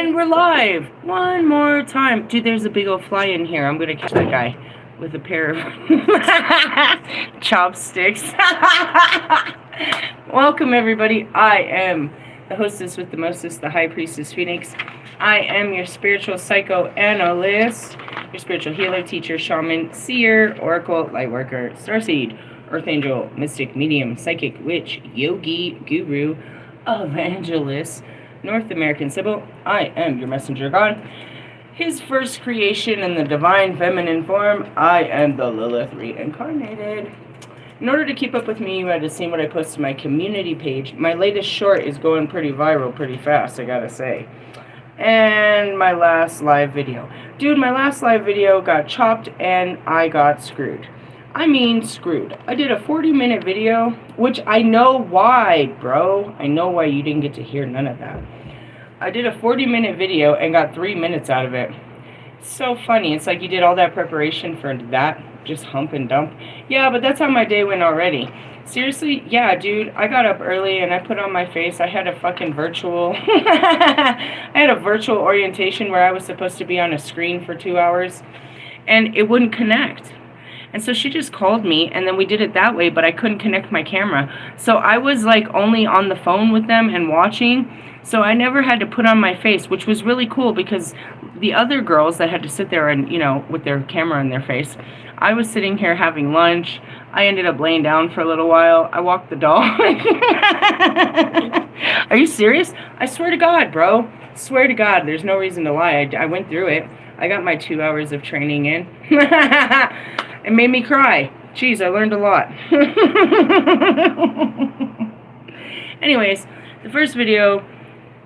And we're live one more time. Dude, there's a big old fly in here. I'm gonna catch that guy with a pair of chopsticks. Welcome, everybody. I am the hostess with the mostest, the High Priestess Phoenix. I am your spiritual psychoanalyst, your spiritual healer, teacher, shaman, seer, oracle, lightworker, starseed, earth angel, mystic, medium, psychic, witch, yogi, guru, evangelist, North American Sybil. I am your messenger God, his first creation in the divine feminine form. I am the Lilith reincarnated. In order to keep up with me, you had to see what I post to my community page. My latest short is going pretty viral pretty fast, I gotta say. And my last live video. Dude, my last live video got chopped and I got screwed. I mean screwed. I did a 40-minute video, which I know why, bro. I know why you didn't get to hear none of that. I did a 40-minute video and got 3 minutes out of it. So funny. It's like you did all that preparation for that, just hump and dump. Yeah, but that's how my day went already. Seriously, yeah, dude, I got up early and I put on my face. I had a fucking virtual, I had a virtual orientation where I was supposed to be on a screen for 2 hours and it wouldn't connect. And so she just called me and then we did it that way, but I couldn't connect my camera. So I was like only on the phone with them and watching. So I never had to put on my face, which was really cool because the other girls that had to sit there and, you know, with their camera in their face, I was sitting here having lunch. I ended up laying down for a little while. I walked the dog. Are you serious? I swear to God, bro. Swear to God, there's no reason to lie. I went through it. I got my 2 hours of training in. It made me cry. Jeez, I learned a lot. Anyways, the first video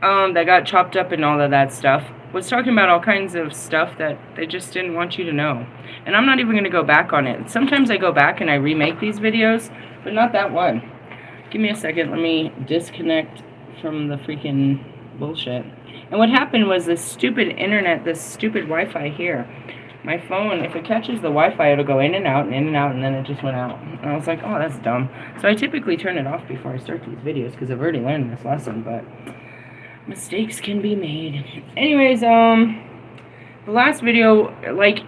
that got chopped up and all of that stuff was talking about all kinds of stuff that they just didn't want you to know. And I'm not even going to go back on it. Sometimes I go back and I remake these videos, but not that one. Give me a second. Let me disconnect from the freaking bullshit. And what happened was this stupid internet, this stupid Wi-Fi here. My phone, if it catches the Wi-Fi, it'll go in and out, and then it just went out. And I was like, oh, that's dumb. So I typically turn it off before I start these videos because I've already learned this lesson, but mistakes can be made. Anyways, the last video, like,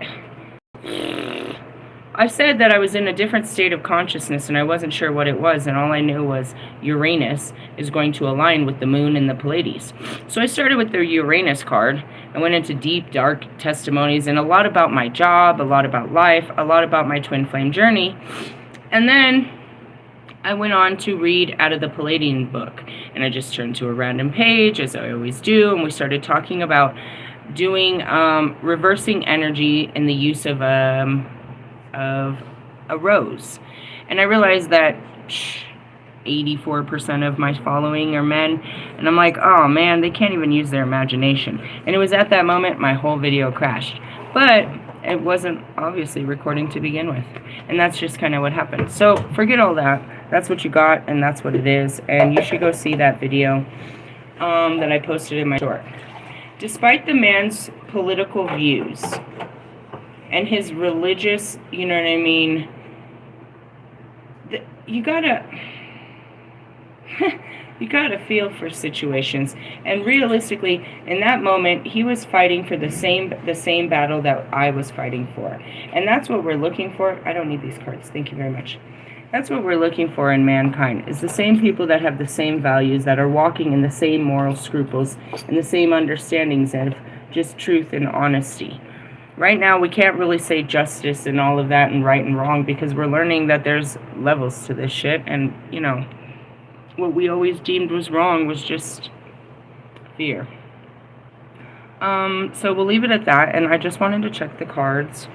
I said that I was in a different state of consciousness and I wasn't sure what it was, and all I knew was Uranus is going to align with the moon and the Pleiades. So I started with the Uranus card. I went into deep, dark testimonies and a lot about my job, a lot about life, a lot about my twin flame journey. And then I went on to read out of the Palladian book, and I just turned to a random page, as I always do, and we started talking about doing reversing energy in the use of a rose. And I realized that 84% of my following are men, and I'm like, oh man, they can't even use their imagination. And it was at that moment my whole video crashed. But it wasn't obviously recording to begin with, and that's just kind of what happened. So forget all that. That's what you got, and that's what it is, and you should go see that video that I posted in my short. Despite the man's political views and his religious, you know what I mean, you gotta you gotta feel for situations. And realistically, in that moment, he was fighting for the same battle that I was fighting for. And that's what we're looking for. I don't need these cards. Thank you very much. That's what we're looking for in mankind, is the same people that have the same values, that are walking in the same moral scruples and the same understandings of just truth and honesty. Right now, we can't really say justice and all of that and right and wrong because we're learning that there's levels to this shit. And, you know, what we always deemed was wrong was just fear. So we'll leave it at that. And I just wanted to check the cards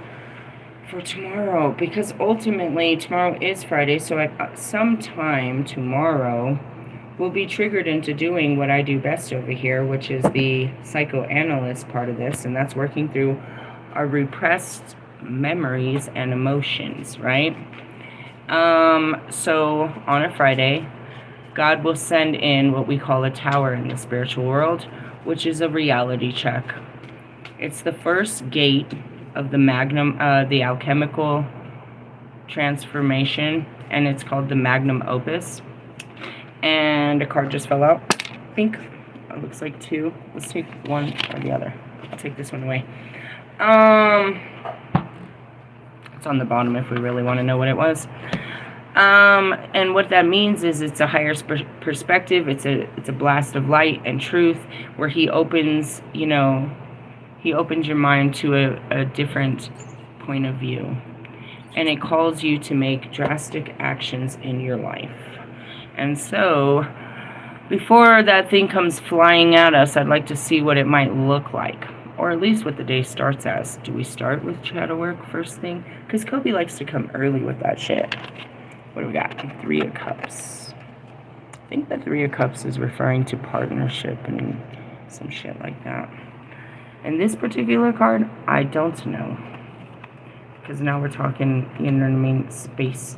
for tomorrow because ultimately tomorrow is Friday. So at some time tomorrow, we'll be triggered into doing what I do best over here, which is the psychoanalyst part of this. And that's working through our repressed memories and emotions, right? So on a Friday, God will send in what we call a tower in the spiritual world, which is a reality check. It's the first gate of the the alchemical transformation, and it's called the magnum opus. And a card just fell out. Pink. It looks like 2. Let's take one or the other. I'll take this one away. It's on the bottom if we really want to know what it was. And what that means is it's a higher perspective. It's a blast of light and truth where he opens, he opens your mind to a different point of view. And it calls you to make drastic actions in your life. And so, before that thing comes flying at us, I'd like to see what it might look like. Or at least what the day starts as. Do we start with shadow work first thing? Because Kobe likes to come early with that shit. What do we got? 3 of Cups. I think the 3 of Cups is referring to partnership and some shit like that. And this particular card, I don't know. Because now we're talking, space.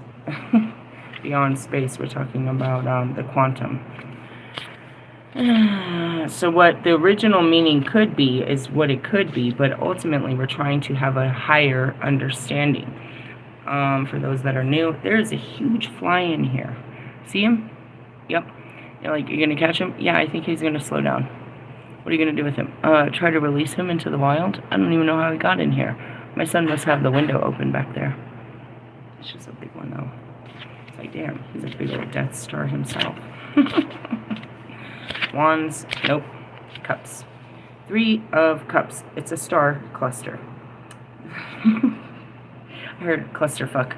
Beyond space, we're talking about the quantum. So what the original meaning could be is what it could be, but ultimately we're trying to have a higher understanding. For those that are new, there is a huge fly in here. See him? Yep. You're gonna catch him? Yeah, I think he's gonna slow down. What are you gonna do with him? Try to release him into the wild? I don't even know how he got in here. My son must have the window open back there. It's just a big one though. It's like, damn, he's a big old Death Star himself. Wands, nope. Cups. 3 of Cups. It's a star cluster. I heard clusterfuck.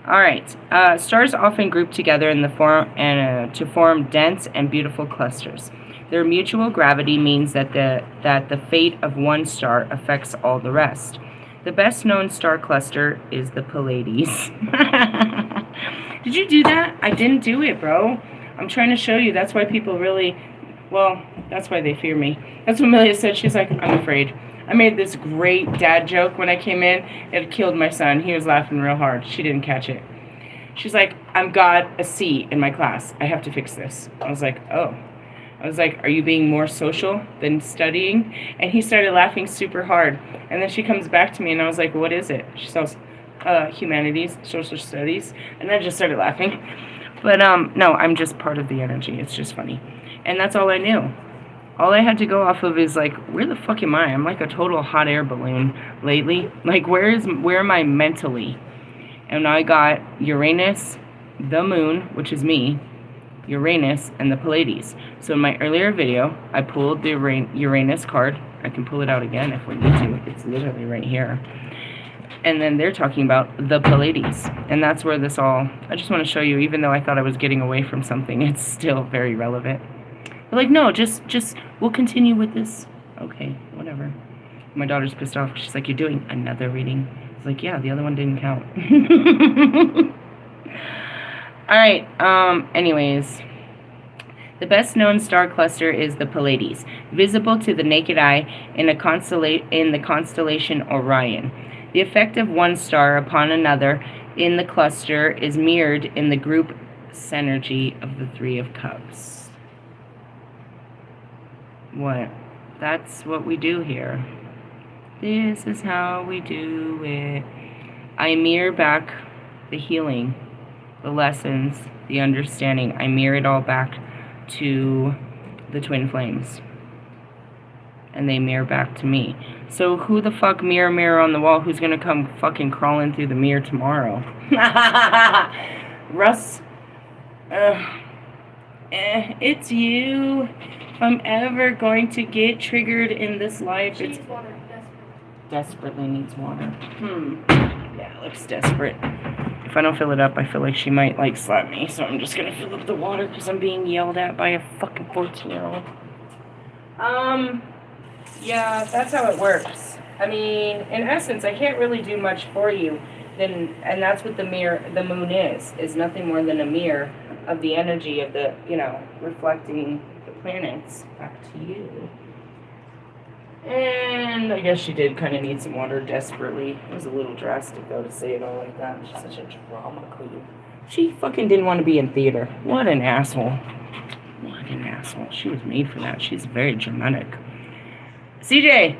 Alright. Stars often group together in the form to form dense and beautiful clusters. Their mutual gravity means that the fate of one star affects all the rest. The best known star cluster is the Pleiades. Did you do that? I didn't do it, bro. I'm trying to show you. That's why people really... Well, that's why they fear me. That's what Amelia said. She's like, I'm afraid. I made this great dad joke when I came in. It killed my son. He was laughing real hard. She didn't catch it. She's like, I've got a C in my class. I have to fix this. I was like, oh. I was like, are you being more social than studying? And he started laughing super hard. And then she comes back to me and I was like, what is it? She says, humanities, social studies. And I just started laughing. But no, I'm just part of the energy. It's just funny. And that's all I knew. All I had to go off of is like, where the fuck am I? I'm like a total hot air balloon lately. Like, where am I mentally? And I got Uranus, the moon, which is me, Uranus, and the Pleiades. So in my earlier video, I pulled the Uranus card. I can pull it out again if we need to. It's literally right here. And then they're talking about the Pleiades. And that's where this all... I just want to show you, even though I thought I was getting away from something, it's still very relevant. They're like, no, just we'll continue with this. Okay, whatever. My daughter's pissed off. She's like, you're doing another reading. I was like, yeah, the other one didn't count. Alright, anyways. The best known star cluster is the Pleiades, visible to the naked eye in the constellation Orion. The effect of one star upon another in the cluster is mirrored in the group synergy of the 3 of Cups. What? That's what we do here. This is how we do it. I mirror back the healing, the lessons, the understanding. I mirror it all back to the twin flames. And they mirror back to me. So who the fuck, mirror, mirror on the wall, who's gonna come fucking crawling through the mirror tomorrow? Russ, it's you. If I'm ever going to get triggered in this life, it's water. Desperately needs water. Yeah, it looks desperate. If I don't fill it up, I feel like she might like slap me. So I'm just gonna fill up the water because I'm being yelled at by a fucking 14-year-old. Yeah, that's how it works. I mean, in essence, I can't really do much for you. And that's what the moon is nothing more than a mirror of the energy of the, reflecting the planets back to you. And I guess she did kind of need some water desperately. It was a little drastic, though, to say it all like that. She's such a drama queen. She fucking didn't want to be in theater. What an asshole. What an asshole. She was made for that. She's very dramatic. CJ!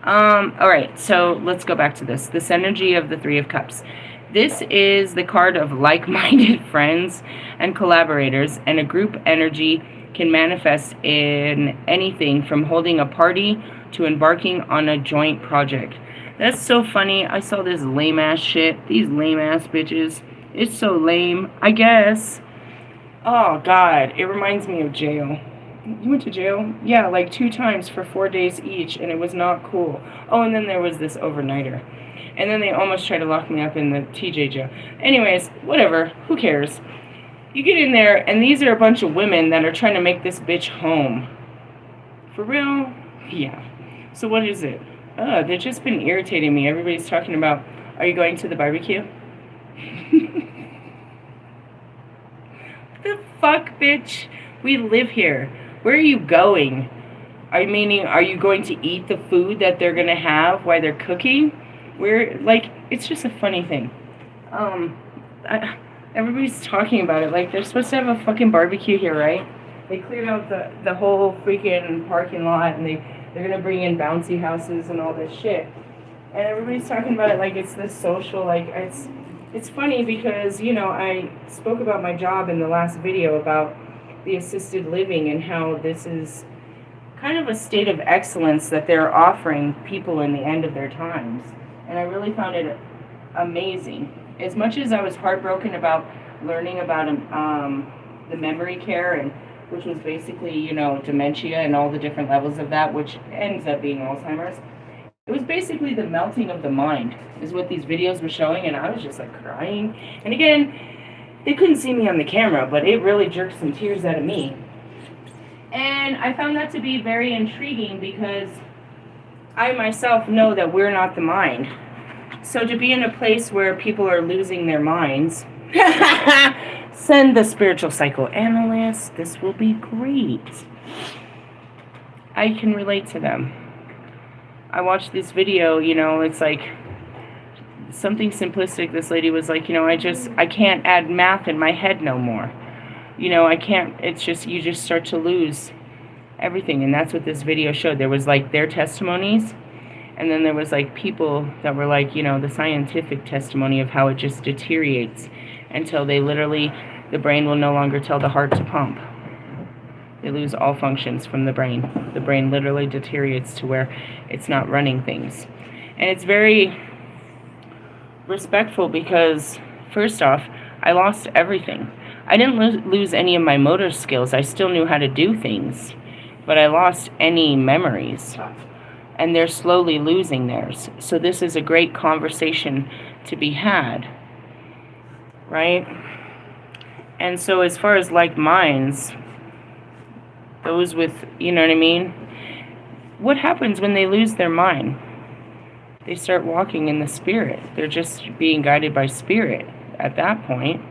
Alright, so let's go back to this. This energy of the 3 of Cups. This is the card of like-minded friends and collaborators, and a group energy can manifest in anything from holding a party to embarking on a joint project. That's so funny. I saw this lame-ass shit. These lame-ass bitches. It's so lame, I guess. Oh, God. It reminds me of jail. You went to jail? Yeah, like 2 times for 4 days each, and it was not cool. Oh, and then there was this overnighter. And then they almost tried to lock me up in the TJ jail. Anyways, whatever. Who cares? You get in there, and these are a bunch of women that are trying to make this bitch home. For real? Yeah. So what is it? They've just been irritating me. Everybody's talking about, are you going to the barbecue? What the fuck, bitch? We live here. Where are you going? Are you going to eat the food that they're gonna have while they're cooking? It's just a funny thing. Everybody's talking about it. Like, they're supposed to have a fucking barbecue here, right? They cleared out the whole freaking parking lot, and they're gonna bring in bouncy houses and all this shit. And everybody's talking about it like it's this social, like, it's funny because, I spoke about my job in the last video about the assisted living and how this is kind of a state of excellence that they're offering people in the end of their times. And I really found it amazing. As much as I was heartbroken about learning about the memory care, and which was basically, dementia and all the different levels of that, which ends up being Alzheimer's. It was basically the melting of the mind, is what these videos were showing, and I was just like crying. And again, they couldn't see me on the camera, but it really jerked some tears out of me. And I found that to be very intriguing because I myself know that we're not the mind. So to be in a place where people are losing their minds, send the spiritual psychoanalyst. This will be great. I can relate to them. I watched this video, it's like something simplistic. This lady was like, I can't add math in my head no more. I can't, it's just, you just start to lose everything. And that's what this video showed. There was like their testimonies, and then there was like people that were like, the scientific testimony of how it just deteriorates until the brain will no longer tell the heart to pump. They lose all functions from the brain. The brain literally deteriorates to where it's not running things. And it's very respectful because, first off, I lost everything. I didn't lose any of my motor skills. I still knew how to do things, but I lost any memories. And they're slowly losing theirs. So this is a great conversation to be had, right? And so as far as like minds, those with, what happens when they lose their mind? They start walking in the spirit. They're just being guided by spirit at that point.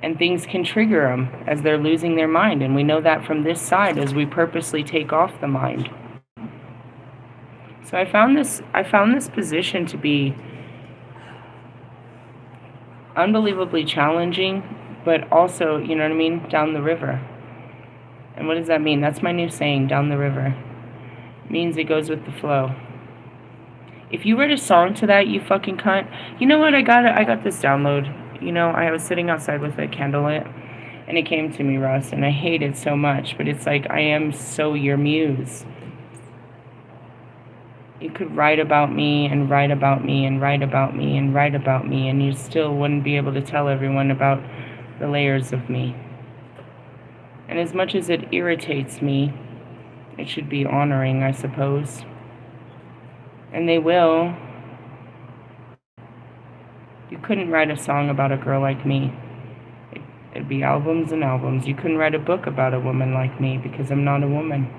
And things can trigger them as they're losing their mind. And we know that from this side as we purposely take off the mind. So I found this position to be unbelievably challenging, but also, down the river. And what does that mean? That's my new saying, down the river. It means it goes with the flow. If you wrote a song to that, you fucking cunt. You know what? I got this download. I was sitting outside with a candle lit, and it came to me, Russ, and I hate it so much, but it's like, I am so your muse. You could write about me and write about me and write about me and write about me, and you still wouldn't be able to tell everyone about the layers of me. And as much as it irritates me, it should be honoring, I suppose. And they will. You couldn't write a song about a girl like me. It'd be albums and albums. You couldn't write a book about a woman like me because I'm not a woman.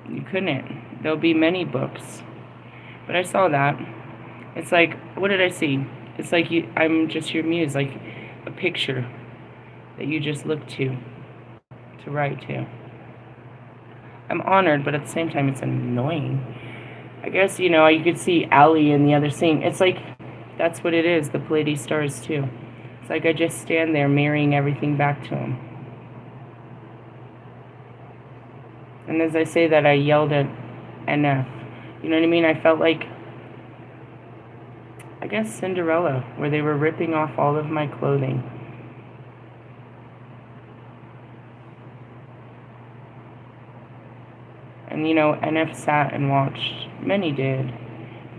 You couldn't. There'll be many books. But I saw that. It's like, what did I see? It's like I'm just your muse, like a picture that you just look to write to. I'm honored, but at the same time, it's annoying. I guess, you could see Ali and the other scene. It's like, that's what it is, the Pleiades stars, too. It's like I just stand there mirroring everything back to him. And as I say that, I yelled at NF. You know what I mean? I felt like I guess, Cinderella, where they were ripping off all of my clothing. And, you know, NF sat and watched. Many did.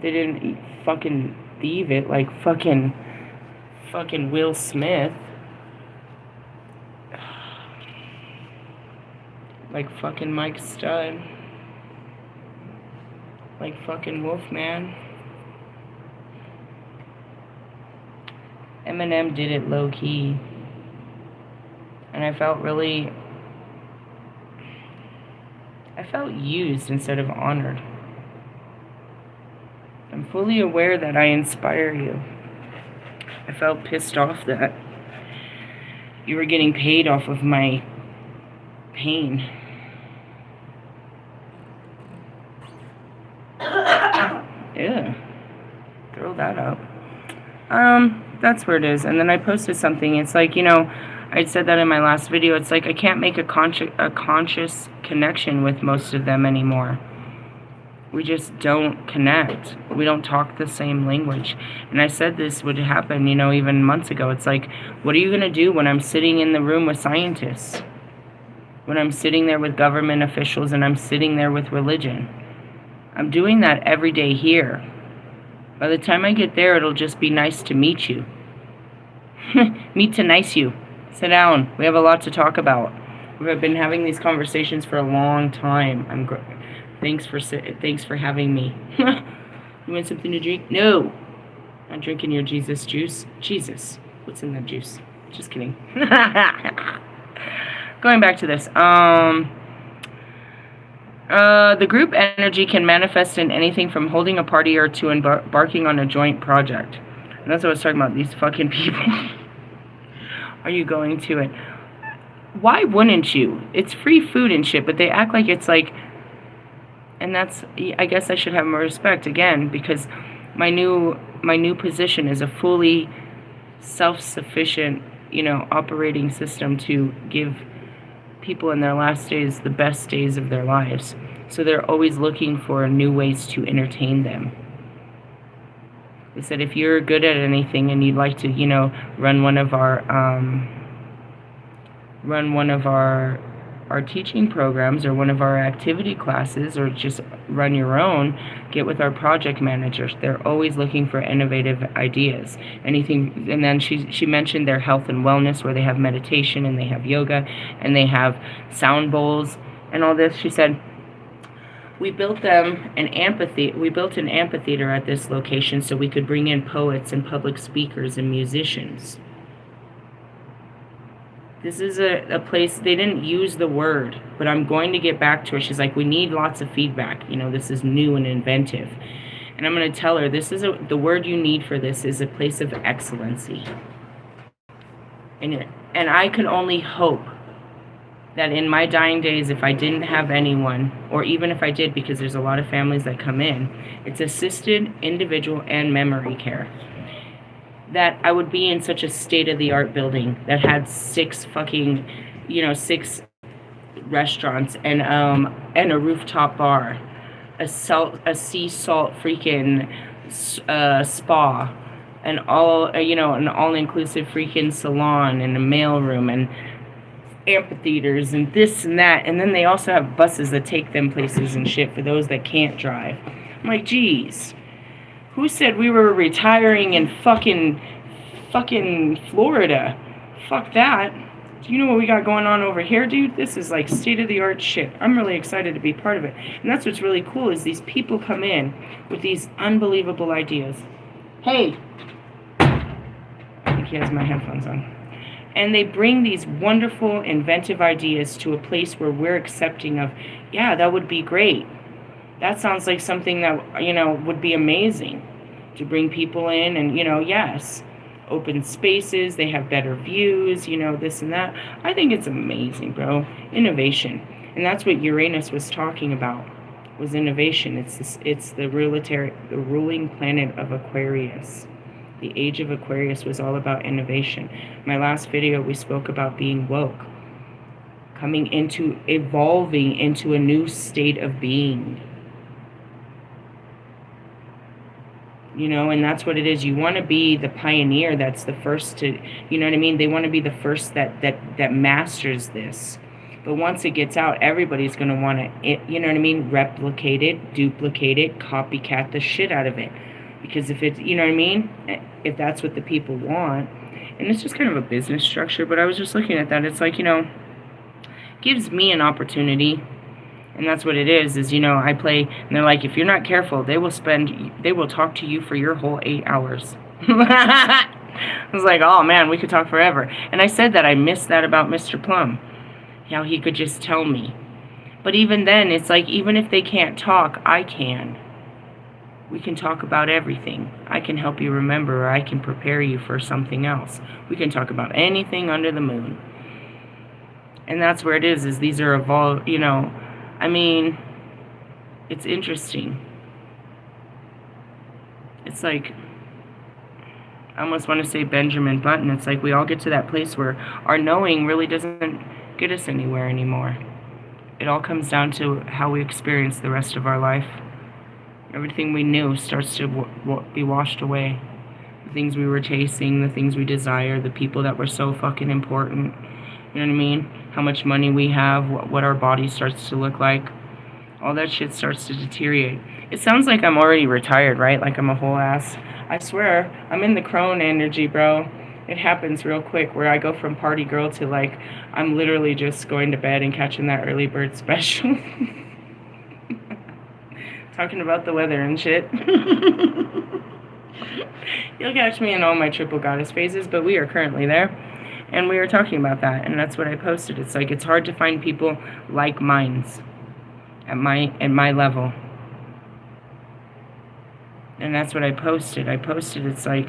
They didn't fucking thieve it like fucking Will Smith. Like fucking Mike Stud. Like fucking Wolfman. Eminem did it low key. And I felt used instead of honored. I'm fully aware that I inspire you. I felt pissed off that you were getting paid off of my pain. Yeah. Throw that up. That's where it is. And then I posted something. It's like, you know, I said that in my last video. It's like I can't make a conscious connection with most of them anymore. We just don't connect. We don't talk the same language. And I said this would happen, you know, even months ago. It's like, what are you going to do when I'm sitting in the room with scientists? When I'm sitting there with government officials and I'm sitting there with religion? I'm doing that every day here. By the time I get there, it'll just be nice to meet you. Meet to nice you. Sit down. We have a lot to talk about. We've been having these conversations for a long time. Thanks for having me. You want something to drink? No. I'm drinking your Jesus juice. Jesus. What's in that juice? Just kidding. Going back to this. The group energy can manifest in anything from holding a party or to embarking on a joint project. And that's what I was talking about. These fucking people. Are you going to it? Why wouldn't you? It's free food and shit, but they act like it's like... And that's... I guess I should have more respect, again, because my new position is a fully self-sufficient, you know, operating system to give people in their last days the best days of their lives. So they're always looking for new ways to entertain them. They said if you're good at anything and you'd like to, you know, run one of our teaching programs or one of our activity classes, or just run your own, get with our project managers. They're always looking for innovative ideas. Anything. And then she mentioned their health and wellness, where they have meditation and they have yoga and they have sound bowls and all this. She said, we built an amphitheater at this location so we could bring in poets and public speakers and musicians. This is a place, they didn't use the word, but I'm going to get back to her. She's like, we need lots of feedback. You know, this is new and inventive. And I'm going to tell her, the word you need for this is a place of excellency. And I can only hope that in my dying days, if I didn't have anyone, or even if I did, because there's a lot of families that come in, it's assisted, individual, and memory care, that I would be in such a state-of-the-art building that had 6 restaurants and a rooftop bar, a sea salt freaking spa, and an all-inclusive freaking salon and a mailroom and amphitheaters and this and that. And then they also have buses that take them places and shit for those that can't drive. I'm like, geez, who said we were retiring in fucking Florida? Fuck that. Do you know what we got going on over here, dude? This is like state-of-the-art shit. I'm really excited to be part of it. And that's what's really cool, is these people come in with these unbelievable ideas. Hey! I think he has my headphones on. And they bring these wonderful, inventive ideas to a place where we're accepting of, yeah, that would be great. That sounds like something that, you know, would be amazing to bring people in and, you know, yes, open spaces, they have better views, you know, this and that. I think it's amazing, bro. Innovation. And that's what Uranus was talking about, was innovation. It's the ruling planet of Aquarius. The age of Aquarius was all about innovation. My last video, we spoke about being woke, evolving into a new state of being. You know, and that's what it is. You want to be the pioneer that's the first to, you know what I mean? They want to be the first that masters this. But once it gets out, everybody's going to want to, you know what I mean, replicate it, duplicate it, copycat the shit out of it. Because if it's, you know what I mean, if that's what the people want, and it's just kind of a business structure, but I was just looking at that. It's like, you know, gives me an opportunity. And that's what it is, you know, I play, and they're like, if you're not careful, they will talk to you for your whole 8 hours. I was like, oh man, we could talk forever. And I said that I missed that about Mr. Plum, how he could just tell me. But even then, it's like, even if they can't talk, I can. We can talk about everything. I can help you remember, or I can prepare you for something else. We can talk about anything under the moon. And that's where it is these are evolved, you know, I mean, it's interesting. It's like, I almost want to say Benjamin Button. It's like we all get to that place where our knowing really doesn't get us anywhere anymore. It all comes down to how we experience the rest of our life. Everything we knew starts to be washed away. The things we were chasing, the things we desire, the people that were so fucking important. You know what I mean? How much money we have, what our body starts to look like. All that shit starts to deteriorate. It sounds like I'm already retired, right? Like I'm a whole ass. I swear, I'm in the crone energy, bro. It happens real quick where I go from party girl to like, I'm literally just going to bed and catching that early bird special. Talking about the weather and shit. You'll catch me in all my triple goddess phases, but we are currently there. And we were talking about that, and that's what I posted. It's like, it's hard to find people like minds at my level. And that's what I posted. It's like,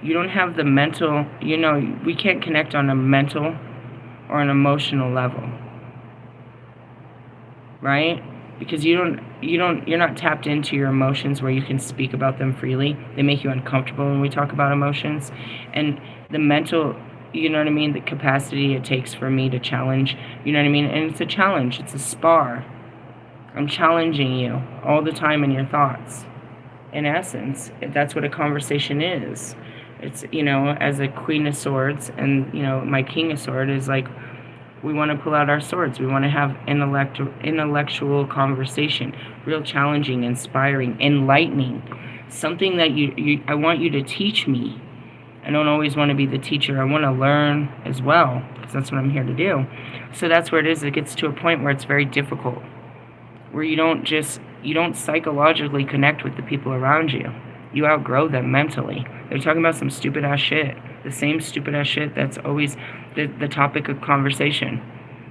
you don't have the mental, you know, we can't connect on a mental or an emotional level. Right? Because you're not tapped into your emotions where you can speak about them freely. They make you uncomfortable when we talk about emotions. And the mental, you know what I mean, the capacity it takes for me to challenge, you know what I mean? And it's a challenge, it's a spar. I'm challenging you all the time in your thoughts. In essence, that's what a conversation is. It's, you know, as a Queen of Swords and, you know, my King of Swords is like, we want to pull out our swords. We want to have intellectual conversation, real challenging, inspiring, enlightening, something that I want you to teach me. I don't always want to be the teacher. I want to learn as well, because that's what I'm here to do. So that's where it is. It gets to a point where it's very difficult, where you don't psychologically connect with the people around you. You outgrow them mentally. They're talking about some stupid ass shit. The same stupid ass shit that's always the topic of conversation,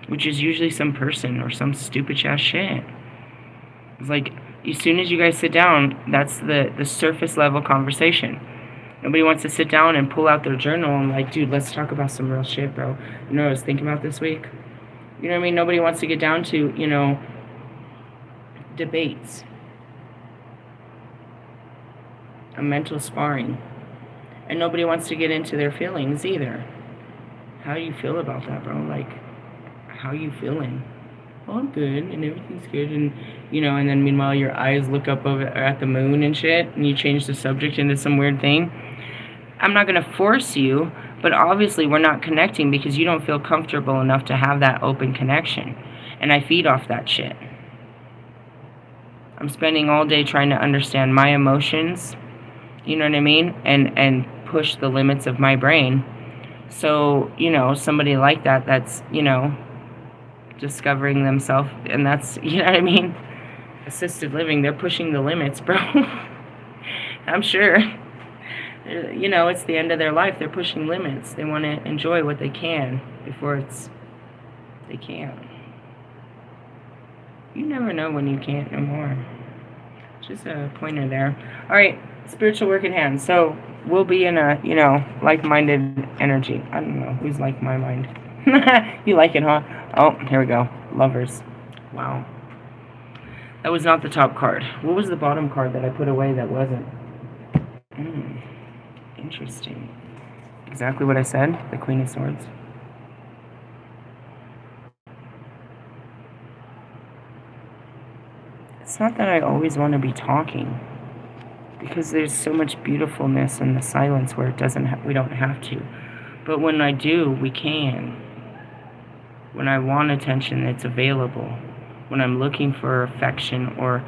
which is usually some person or some stupid ass shit. It's like, as soon as you guys sit down, that's the surface level conversation. Nobody wants to sit down and pull out their journal and like, dude, let's talk about some real shit, bro. You know what I was thinking about this week? You know what I mean? Nobody wants to get down to, you know, debates. A mental sparring. And nobody wants to get into their feelings either. How do you feel about that, bro? Like, how you feeling? Oh, I'm good, and everything's good, and, you know, and then meanwhile your eyes look up over at the moon and shit, and you change the subject into some weird thing. I'm not going to force you, but obviously we're not connecting because you don't feel comfortable enough to have that open connection. And I feed off that shit. I'm spending all day trying to understand my emotions, you know what I mean? And push the limits of my brain. So, you know, somebody like that's, you know, discovering themselves, and that's, you know what I mean? Assisted living, they're pushing the limits, bro. I'm sure. You know, it's the end of their life. They're pushing limits. They want to enjoy what they can before they can't. You never know when you can't no more. Just a pointer there. All right, spiritual work in hand. So we'll be in a, you know, like-minded energy. I don't know who's like my mind. You like it, huh? Oh, here we go. Lovers. Wow. That was not the top card. What was the bottom card that I put away that wasn't? Interesting. Exactly what I said. The Queen of Swords. It's not that I always want to be talking. because there's so much beautifulness in the silence where we don't have to. But when I do, we can. When I want attention, it's available. When I'm looking for affection or,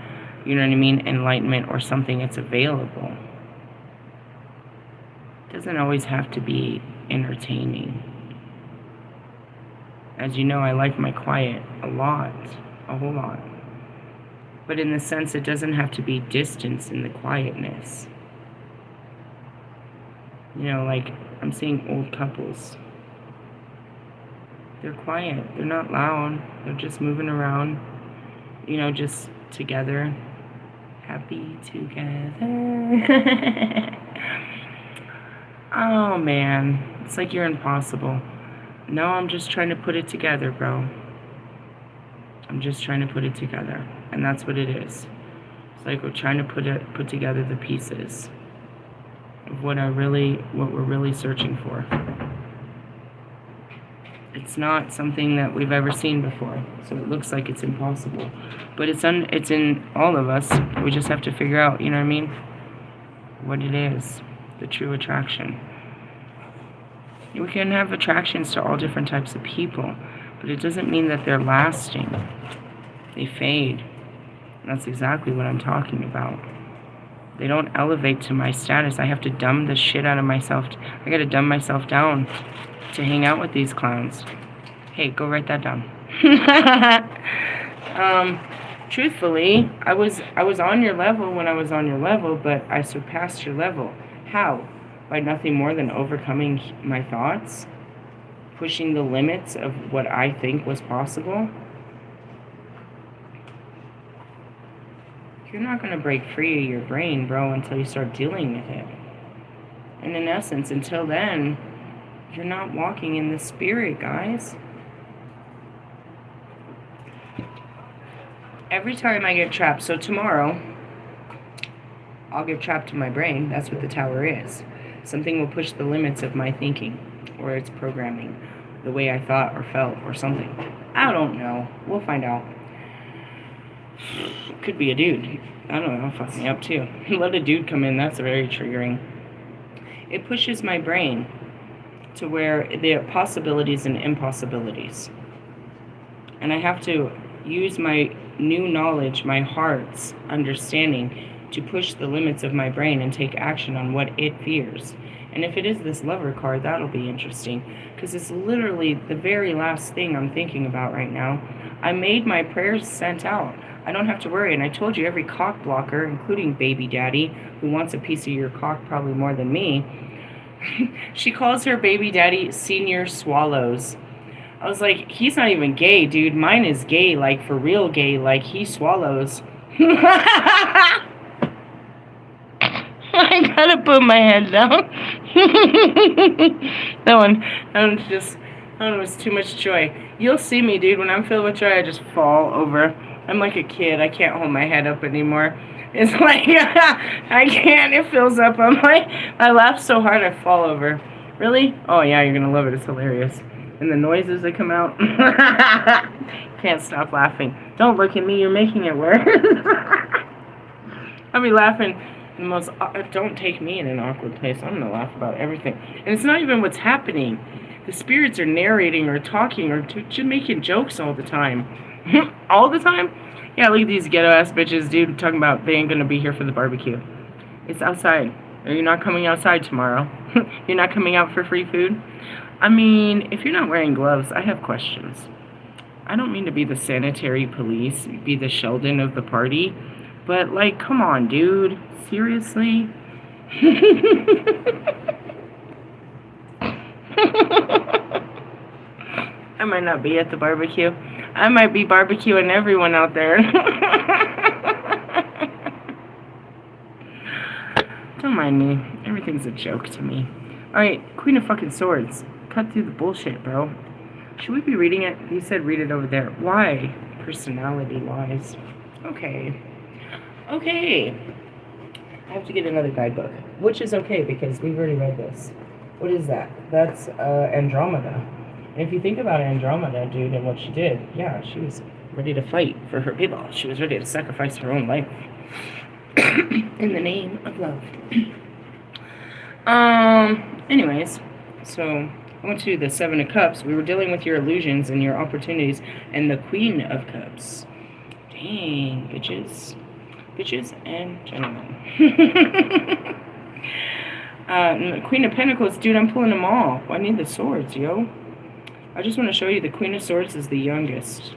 you know what I mean, enlightenment or something, it's available. It doesn't always have to be entertaining. As you know, I like my quiet a lot, a whole lot. But in the sense, it doesn't have to be distance in the quietness. You know, like, I'm seeing old couples. They're quiet. They're not loud. They're just moving around, you know, just together. Happy together. Oh, man. It's like you're impossible. No, I'm just trying to put it together, bro. I'm just trying to put it together. And that's what it is. It's like we're trying to put together the pieces of what we're really searching for. It's not something that we've ever seen before, so it looks like it's impossible. But it's in all of us. We just have to figure out, you know what I mean, what it is, the true attraction. We can have attractions to all different types of people, but it doesn't mean that they're lasting. They fade. That's exactly what I'm talking about. They don't elevate to my status. I have to dumb the shit out of myself. I gotta dumb myself down to hang out with these clowns. Hey, go write that down. Truthfully, I was on your level when I was on your level, but I surpassed your level. How? By nothing more than overcoming my thoughts, pushing the limits of what I think was possible. You're not going to break free of your brain, bro, until you start dealing with it. And in essence, until then, you're not walking in the spirit, guys. Every time I get trapped, so tomorrow, I'll get trapped in my brain. That's what the tower is. Something will push the limits of my thinking, or its programming, the way I thought or felt or something. I don't know. We'll find out. Could be a dude. I don't know. Fuck me up too. Let a dude come in. That's very triggering. It pushes my brain to where there are possibilities and impossibilities. And I have to use my new knowledge, my heart's understanding, to push the limits of my brain and take action on what it fears. And if it is this lover card, that'll be interesting, because it's literally the very last thing I'm thinking about right now. I made my prayers sent out. I don't have to worry. And I told you, every cock blocker, including baby daddy, who wants a piece of your cock probably more than me, she calls her baby daddy Senior Swallows. I was like, he's not even gay, dude. Mine is gay, like for real gay, like he swallows. I gotta put my head down. That one was too much joy. You'll see me, dude. When I'm filled with joy, I just fall over. I'm like a kid. I can't hold my head up anymore. It's like, I can't. It fills up. I'm like, I laugh so hard I fall over. Really? Oh, yeah, you're gonna love it. It's hilarious. And the noises that come out. Can't stop laughing. Don't look at me. You're making it worse. I'll be laughing. Don't take me in an awkward place. I'm gonna laugh about everything. And it's not even what's happening. The spirits are narrating or talking or just making jokes all the time. All the time? Yeah, look at these ghetto ass bitches, dude, talking about they ain't gonna be here for the barbecue. It's outside. Are you not coming outside tomorrow? You're not coming out for free food? I mean, if you're not wearing gloves, I have questions. I don't mean to be the sanitary police, be the Sheldon of the party, but like, come on, dude. Seriously? I might not be at the barbecue. I might be barbecuing everyone out there. Don't mind me. Everything's a joke to me. Alright, Queen of fucking Swords. Cut through the bullshit, bro. Should we be reading it? You said read it over there. Why? Personality-wise. Okay. Okay. I have to get another guidebook. Which is okay, because we've already read this. What is that? That's Andromeda. And if you think about Andromeda, dude, and what she did, yeah, she was ready to fight for her people. She was ready to sacrifice her own life. In the name of love. Anyways, so I went to the Seven of Cups. We were dealing with your illusions and your opportunities, and the Queen of Cups. Dang, bitches. Bitches and gentlemen. Queen of Pentacles, dude, I'm pulling them all. I need the swords, yo. I just want to show you the Queen of Swords is the youngest.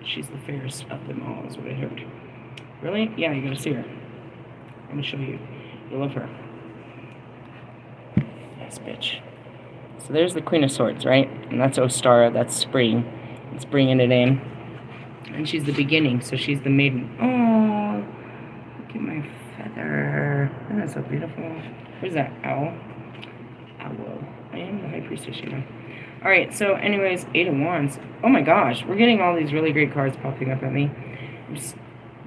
She's the fairest of them all, is what I heard. Really? Yeah, you're going to see her. I'm going to show you. You'll love her. Yes, bitch. So there's the Queen of Swords, right? And that's Ostara. That's spring. It's bringing it in. And she's the beginning, so she's the maiden. Oh, look at my feather. That's so beautiful. Where's that owl? Owl. I am the High Priestess, you know. Alright, so anyways, 8 of Wands. Oh my gosh, we're getting all these really great cards popping up at me.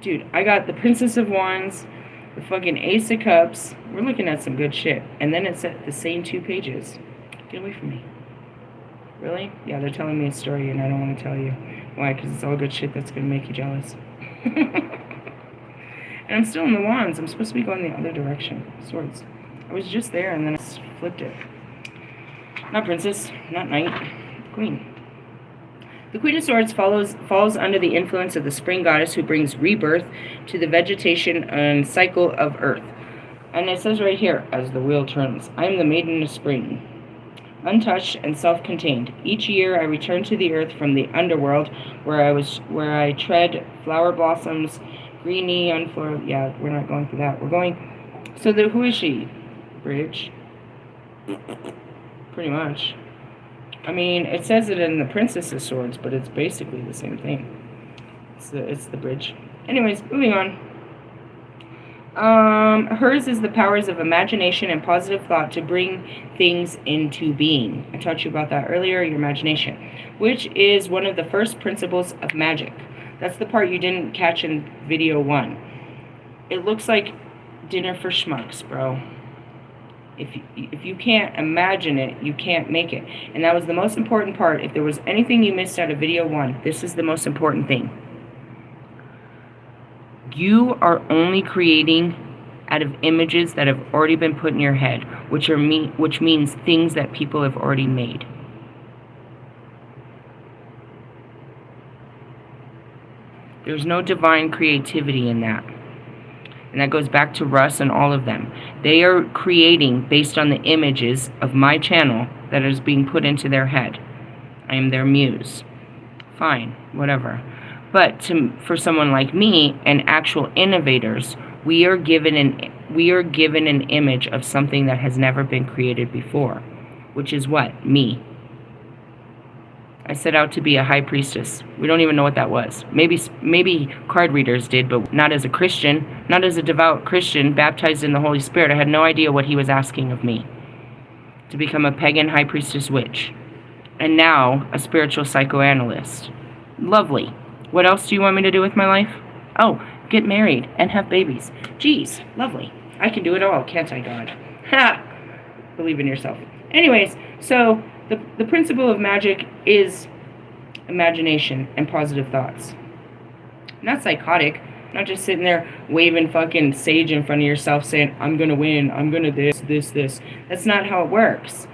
Dude, I got the Princess of Wands, the fucking Ace of Cups. We're looking at some good shit. And then it's at the same 2 pages. Get away from me. Really? Yeah, they're telling me a story and I don't want to tell you. Why? Because it's all good shit that's going to make you jealous. And I'm still in the Wands. I'm supposed to be going the other direction. Swords. I was just there and then I flipped it. Not Princess, not Knight, Queen. The Queen of Swords falls under the influence of the spring goddess who brings rebirth to the vegetation and cycle of earth. And it says right here, as the wheel turns, I am the maiden of spring, untouched and self-contained. Each year I return to the earth from the underworld where I tread flower blossoms, green neon floor. Yeah, we're not going through that. We're going. So who is she? Bridge. Pretty much. I mean, it says it in the Princess of Swords, but it's basically the same thing. It's the bridge. Anyways, moving on. Hers is the powers of imagination and positive thought to bring things into being. I taught you about that earlier, your imagination, which is one of the first principles of magic. That's the part you didn't catch in video 1. It looks like dinner for schmucks, bro. If you can't imagine it, you can't make it. And that was the most important part. If there was anything you missed out of video 1, this is the most important thing. You are only creating out of images that have already been put in your head, which means things that people have already made. There's no divine creativity in that. And that goes back to Russ and all of them. They are creating based on the images of my channel that is being put into their head. I am their muse. Fine, whatever. But for someone like me and actual innovators, we are given an image of something that has never been created before, which is what? Me. I set out to be a high priestess. We don't even know what that was. Maybe card readers did, but not as a Christian, not as a devout Christian baptized in the Holy Spirit. I had no idea what he was asking of me. To become a pagan high priestess witch. And now a spiritual psychoanalyst. Lovely. What else do you want me to do with my life? Oh, get married and have babies. Jeez, lovely. I can do it all, can't I, God? Ha! Believe in yourself. Anyways, so the principle of magic is imagination and positive thoughts. Not psychotic. Not just sitting there waving fucking sage in front of yourself saying, I'm going to win, I'm going to this. That's not how it works.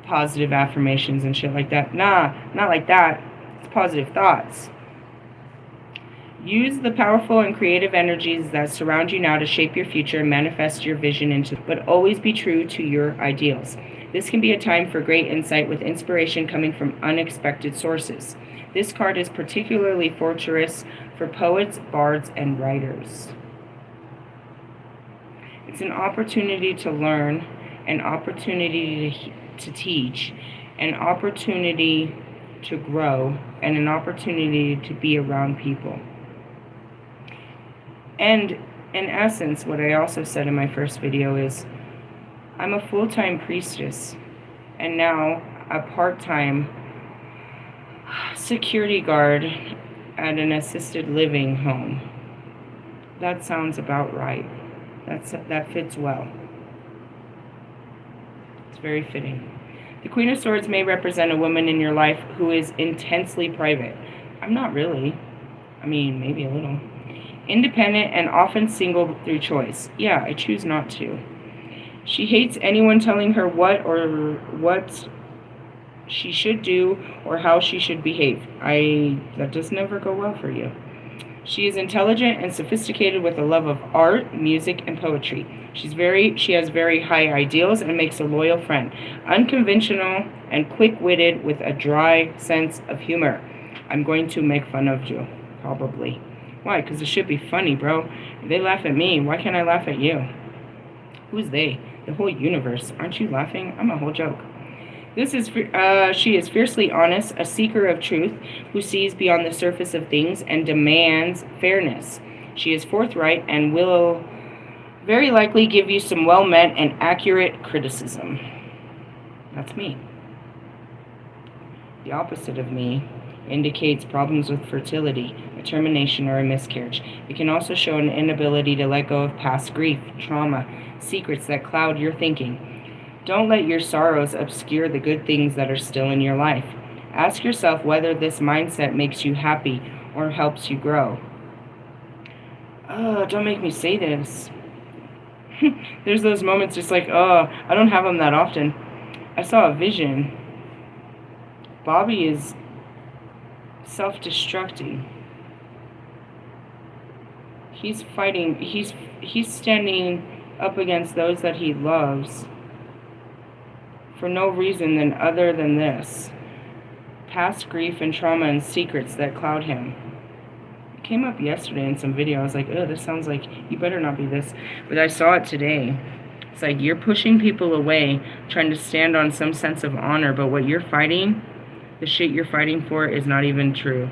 Positive affirmations and shit like that. Nah, not like that. It's positive thoughts. Use the powerful and creative energies that surround you now to shape your future and manifest your vision into, but always be true to your ideals. This can be a time for great insight with inspiration coming from unexpected sources. This card is particularly fortuitous for poets, bards, and writers. It's an opportunity to learn, an opportunity to teach, an opportunity to grow, and an opportunity to be around people. And in essence, what I also said in my first video is, I'm a full-time priestess and now a part-time security guard at an assisted living home. That sounds about right. That fits well. It's very fitting. The Queen of Swords may represent a woman in your life who is intensely private. I'm not really. I mean, maybe a little. Independent and often single through choice. Yeah, I choose not to. She hates anyone telling her what she should do or how she should behave. That does never go well for you. She is intelligent and sophisticated with a love of art, music, and poetry. She has very high ideals and makes a loyal friend. Unconventional and quick-witted with a dry sense of humor. I'm going to make fun of you, probably. Why? Because it should be funny, bro. If they laugh at me, why can't I laugh at you? Who's they? The whole universe. Aren't you laughing? I'm a whole joke. She is fiercely honest, a seeker of truth, who sees beyond the surface of things and demands fairness. She is forthright and will very likely give you some well-meant and accurate criticism. That's me. The opposite of me indicates problems with fertility, a termination, or a miscarriage. It can also show an inability to let go of past grief, trauma, secrets that cloud your thinking. Don't let your sorrows obscure the good things that are still in your life. Ask yourself whether this mindset makes you happy or helps you grow. Oh, don't make me say this. There's those moments just like, I don't have them that often. I saw a vision. Bobby is self-destructing. He's fighting, he's standing up against those that he loves for no reason other than this. Past grief and trauma and secrets that cloud him. It came up yesterday in some video. I was like, this sounds like, you better not be this. But I saw it today. It's like you're pushing people away, trying to stand on some sense of honor, but what you're fighting, the shit you're fighting for is not even true.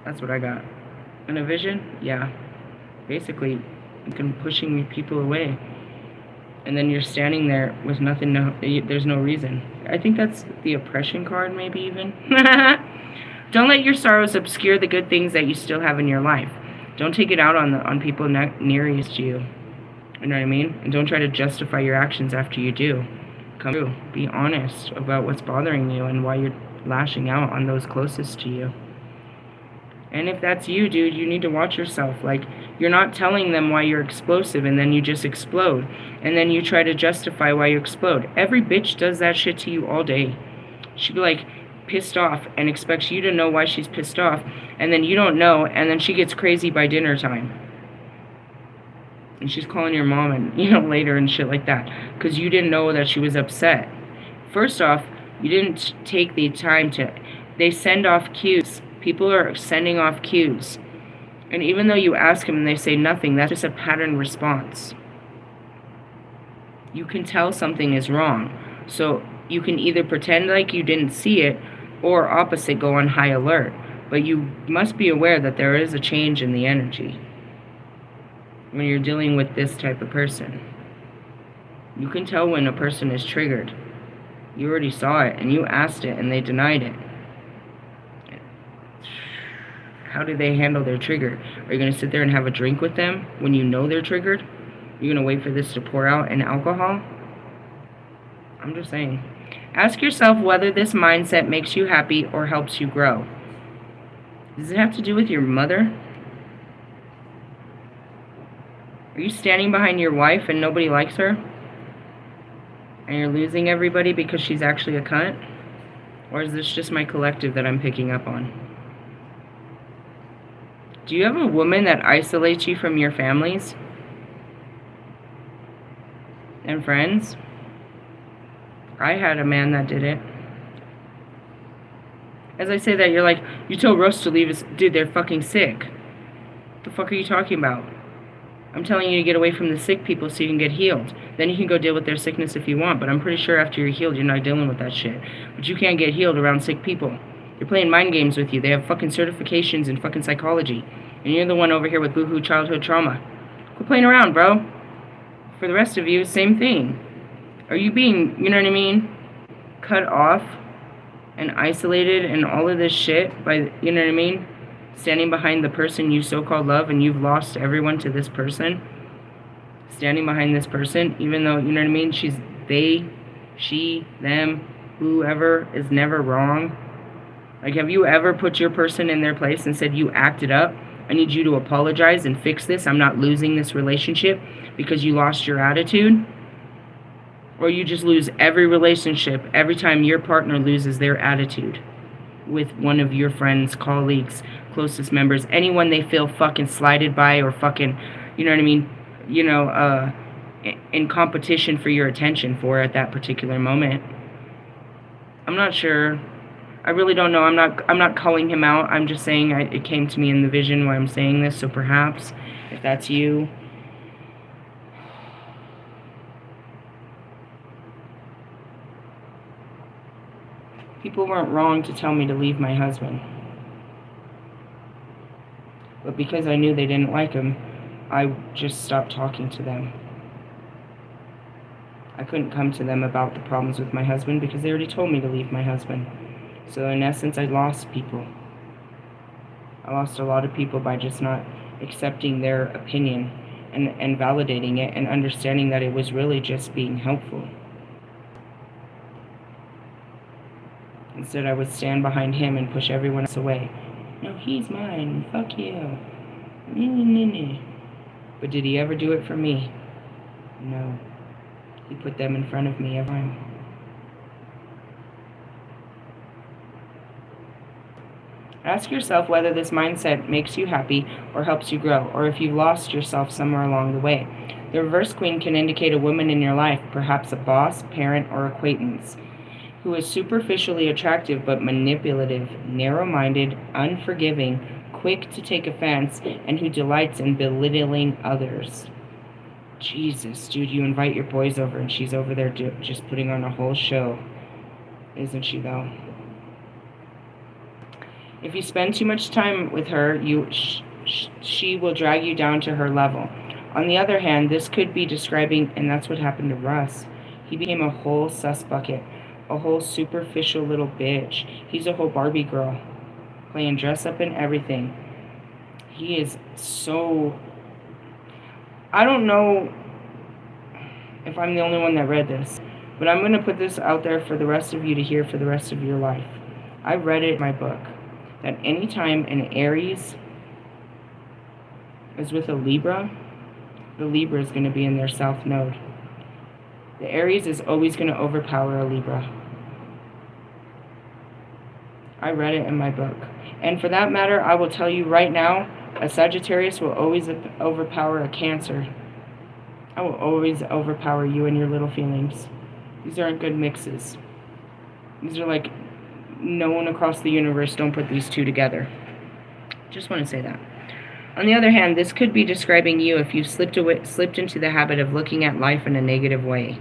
That's what I got. In a vision? Yeah. Basically, you're pushing people away. And then you're standing there with nothing, there's no reason. I think that's the oppression card, maybe even. Don't let your sorrows obscure the good things that you still have in your life. Don't take it out on people nearest to you. You know what I mean? And don't try to justify your actions after you do. Come through. Be honest about what's bothering you and why you're lashing out on those closest to you. And if that's you, dude, you need to watch yourself. Like, you're not telling them why you're explosive and then you just explode. And then you try to justify why you explode. Every bitch does that shit to you all day. She'll be like pissed off and expects you to know why she's pissed off. And then you don't know. And then she gets crazy by dinner time. And she's calling your mom and, later and shit like that. Because you didn't know that she was upset. First off, you didn't take the time to... They send off cues. People are sending off cues. And even though you ask them and they say nothing, that's just a pattern response. You can tell something is wrong. So you can either pretend like you didn't see it or opposite, go on high alert. But you must be aware that there is a change in the energy when you're dealing with this type of person. You can tell when a person is triggered. You already saw it and you asked it and they denied it. How do they handle their trigger? Are you going to sit there and have a drink with them when you know they're triggered? You're going to wait for this to pour out in alcohol? I'm just saying. Ask yourself whether this mindset makes you happy or helps you grow. Does it have to do with your mother? Are you standing behind your wife and nobody likes her? And you're losing everybody because she's actually a cunt? Or is this just my collective that I'm picking up on? Do you have a woman that isolates you from your families and friends? I had a man that did it. As I say that, you're like, you told Rose to leave us. Dude, they're fucking sick. What the fuck are you talking about? I'm telling you to get away from the sick people so you can get healed. Then you can go deal with their sickness if you want, but I'm pretty sure after you're healed, you're not dealing with that shit. But you can't get healed around sick people. They're playing mind games with you. They have fucking certifications in fucking psychology. And you're the one over here with boohoo childhood trauma. Quit playing around, bro. For the rest of you, same thing. Are you being, you know what I mean, cut off and isolated and all of this shit by, you know what I mean, standing behind the person you so-called love and you've lost everyone to this person? Standing behind this person, even though, you know what I mean, she's they, she, them, whoever is never wrong. Like, have you ever put your person in their place and said, you acted up? I need you to apologize and fix this. I'm not losing this relationship because you lost your attitude. Or you just lose every relationship every time your partner loses their attitude with one of your friends, colleagues, closest members, anyone they feel fucking slighted by or fucking, you know what I mean, in competition for your attention for at that particular moment. I'm not sure. I really don't know. I'm not calling him out. I'm just saying it came to me in the vision why I'm saying this. So perhaps if that's you, people weren't wrong to tell me to leave my husband. But because I knew they didn't like him, I just stopped talking to them. I couldn't come to them about the problems with my husband because they already told me to leave my husband. So in essence, I lost people. I lost a lot of people by just not accepting their opinion and validating it and understanding that it was really just being helpful. Instead, I would stand behind him and push everyone else away. No, he's mine. Fuck you. But did he ever do it for me? No. He put them in front of me every time. Ask yourself whether this mindset makes you happy or helps you grow, or if you've lost yourself somewhere along the way. The reverse queen can indicate a woman in your life, perhaps a boss, parent, or acquaintance, who is superficially attractive but manipulative, narrow-minded, unforgiving, quick to take offense, and who delights in belittling others. Jesus, dude, you invite your boys over and she's over there just putting on a whole show. Isn't she, though? If you spend too much time with her, she will drag you down to her level. On the other hand, this could be describing, and that's what happened to Russ. He became a whole sus bucket, a whole superficial little bitch. He's a whole Barbie girl, playing dress up and everything. He is so... I don't know if I'm the only one that read this, but I'm going to put this out there for the rest of you to hear for the rest of your life. I read it in my book that anytime an Aries is with a Libra, the Libra is going to be in their south node. The Aries is always going to overpower a Libra. I read it in my book. And for that matter, I will tell you right now, a Sagittarius will always overpower a Cancer. I will always overpower you and your little feelings. These aren't good mixes. These are like, no one across the universe, don't put these two together. Just want to say that. On the other hand, this could be describing you if you slipped into the habit of looking at life in a negative way.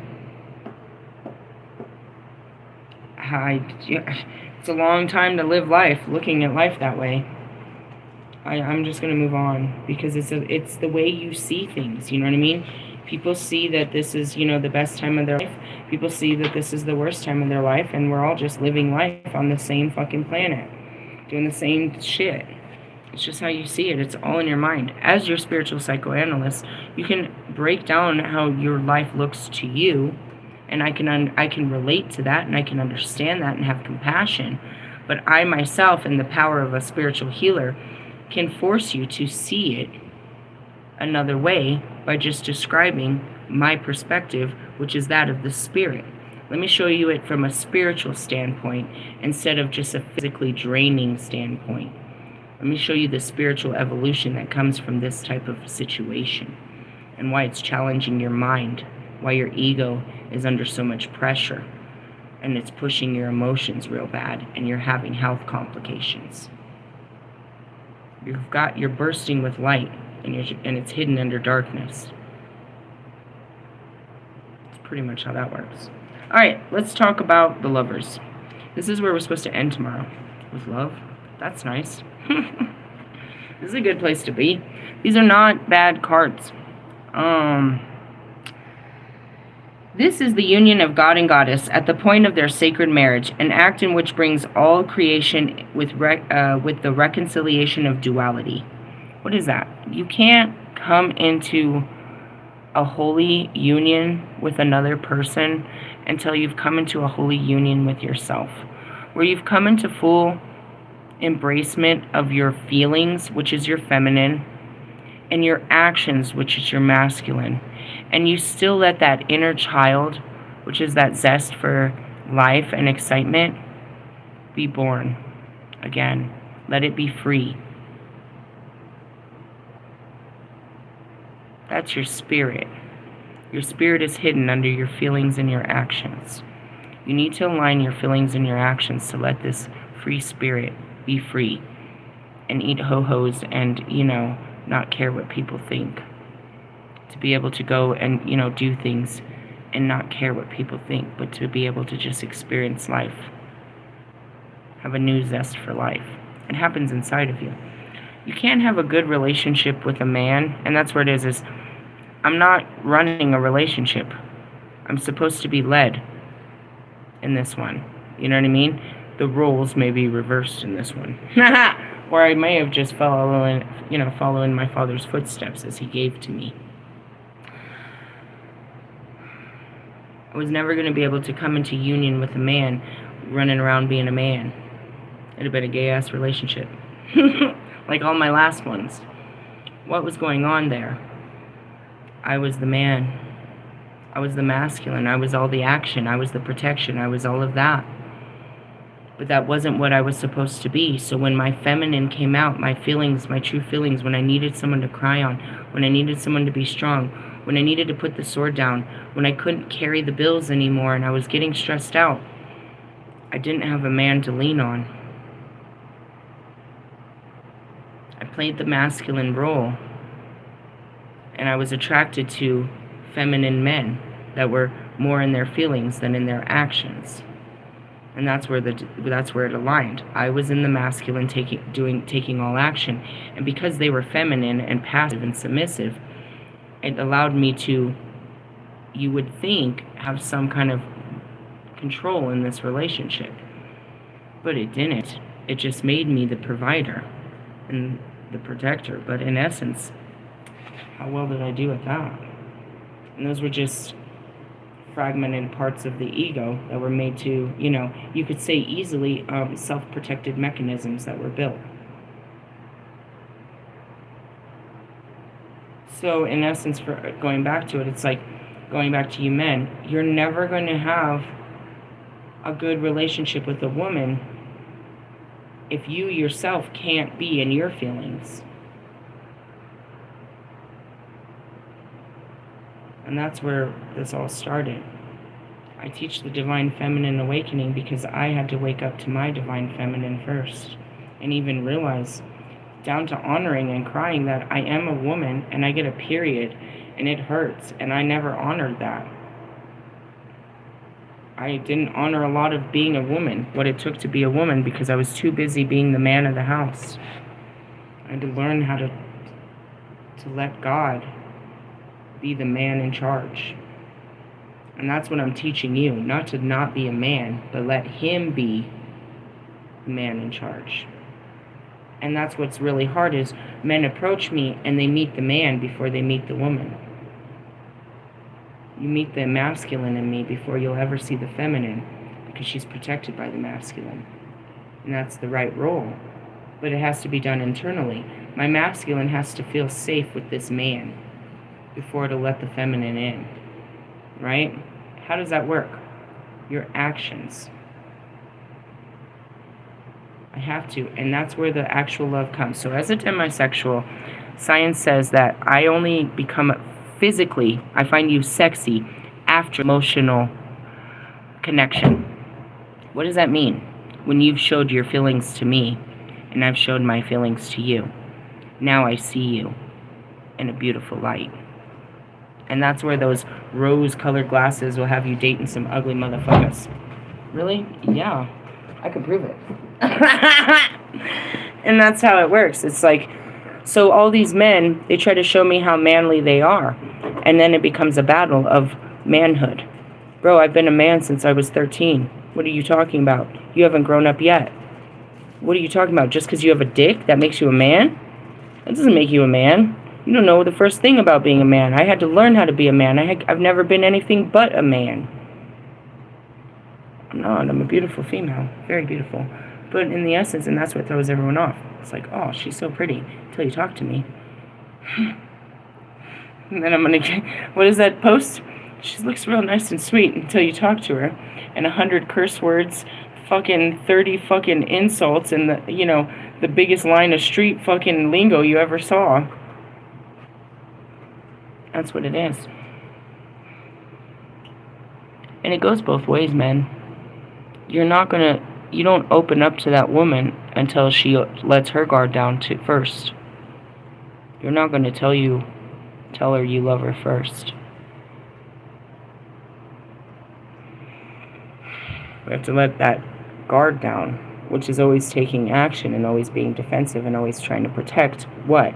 It's a long time to live life looking at life that way. I'm just going to move on because it's the way you see things, you know what I mean? People see that this is, the best time of their life. People see that this is the worst time of their life, and we're all just living life on the same fucking planet, doing the same shit. It's just how you see it. It's all in your mind. As your spiritual psychoanalyst, you can break down how your life looks to you, and I can relate to that, and I can understand that and have compassion. But I myself, in the power of a spiritual healer, can force you to see it another way by just describing my perspective, which is that of the spirit. Let me show you it from a spiritual standpoint instead of just a physically draining standpoint. Let me show you the spiritual evolution that comes from this type of situation and why it's challenging your mind, why your ego is under so much pressure and it's pushing your emotions real bad and you're having health complications. You're bursting with light and it's hidden under darkness. That's pretty much how that works. All right, let's talk about the lovers. This is where we're supposed to end tomorrow. With love. That's nice. This is a good place to be. These are not bad cards. This is the union of God and Goddess at the point of their sacred marriage, an act in which brings all creation with the reconciliation of duality. What is that? You can't come into a holy union with another person until you've come into a holy union with yourself, where you've come into full embracement of your feelings, which is your feminine, and your actions, which is your masculine. And you still let that inner child, which is that zest for life and excitement, be born again. Let it be free. That's your spirit. Your spirit is hidden under your feelings and your actions. You need to align your feelings and your actions to let this free spirit be free and eat ho-hos and, not care what people think. To be able to go and, do things and not care what people think, but to be able to just experience life. Have a new zest for life. It happens inside of you. You can't have a good relationship with a man, and that's where it is I'm not running a relationship. I'm supposed to be led in this one. You know what I mean? The roles may be reversed in this one. Or I may have just following my father's footsteps as he gave to me. I was never going to be able to come into union with a man running around being a man. It'd have been a gay-ass relationship. Like all my last ones. What was going on there? I was the man. I was the masculine. I was all the action. I was the protection. I was all of that. But that wasn't what I was supposed to be. So when my feminine came out, my feelings, my true feelings, when I needed someone to cry on, when I needed someone to be strong, when I needed to put the sword down, when I couldn't carry the bills anymore and I was getting stressed out, I didn't have a man to lean on. I played the masculine role, and I was attracted to feminine men that were more in their feelings than in their actions. And that's where it aligned. I was in the masculine taking all action, and because they were feminine and passive and submissive, it allowed me to, you would think, have some kind of control in this relationship. But it didn't. It just made me the provider and the protector. But in essence, how well did I do at that? And those were just fragmented parts of the ego that were made to, you could say easily self-protected mechanisms that were built. So in essence, for going back to it, it's like going back to you men, you're never going to have a good relationship with a woman if you yourself can't be in your feelings. And that's where this all started. I teach the Divine Feminine Awakening because I had to wake up to my Divine Feminine first and even realize, down to honoring and crying, that I am a woman and I get a period and it hurts, and I never honored that. I didn't honor a lot of being a woman, what it took to be a woman, because I was too busy being the man of the house. I had to learn how to let God be the man in charge. And that's what I'm teaching you, not to not be a man, but let him be the man in charge. And that's what's really hard, is men approach me and they meet the man before they meet the woman. You meet the masculine in me before you'll ever see the feminine, because she's protected by the masculine. And that's the right role. But it has to be done internally. My masculine has to feel safe with this man before it'll let the feminine in. Right? How does that work? Your actions. I have to, and that's where the actual love comes. So as a demisexual, science says that I only become physically, I find you sexy after emotional connection. What does that mean? When you've showed your feelings to me, and I've showed my feelings to you. Now I see you in a beautiful light. And that's where those rose-colored glasses will have you dating some ugly motherfuckers. Really? Yeah. I can prove it. And that's how it works. It's like, so all these men, they try to show me how manly they are. And then it becomes a battle of manhood. Bro, I've been a man since I was 13. What are you talking about? You haven't grown up yet. What are you talking about? Just because you have a dick, that makes you a man? That doesn't make you a man. You don't know the first thing about being a man. I had to learn how to be a man. I've never been anything but a man. I'm not. I'm a beautiful female. Very beautiful. But in the essence, and that's what throws everyone off. It's like, oh, she's so pretty until you talk to me. And then I'm going to get, what is that post? She looks real nice and sweet until you talk to her. And 100 curse words, fucking 30 fucking insults, and the biggest line of street fucking lingo you ever saw. That's what it is. And it goes both ways, man. You don't open up to that woman until she lets her guard down first. You're not going to tell her you love her first. We have to let that guard down, which is always taking action and always being defensive and always trying to protect what?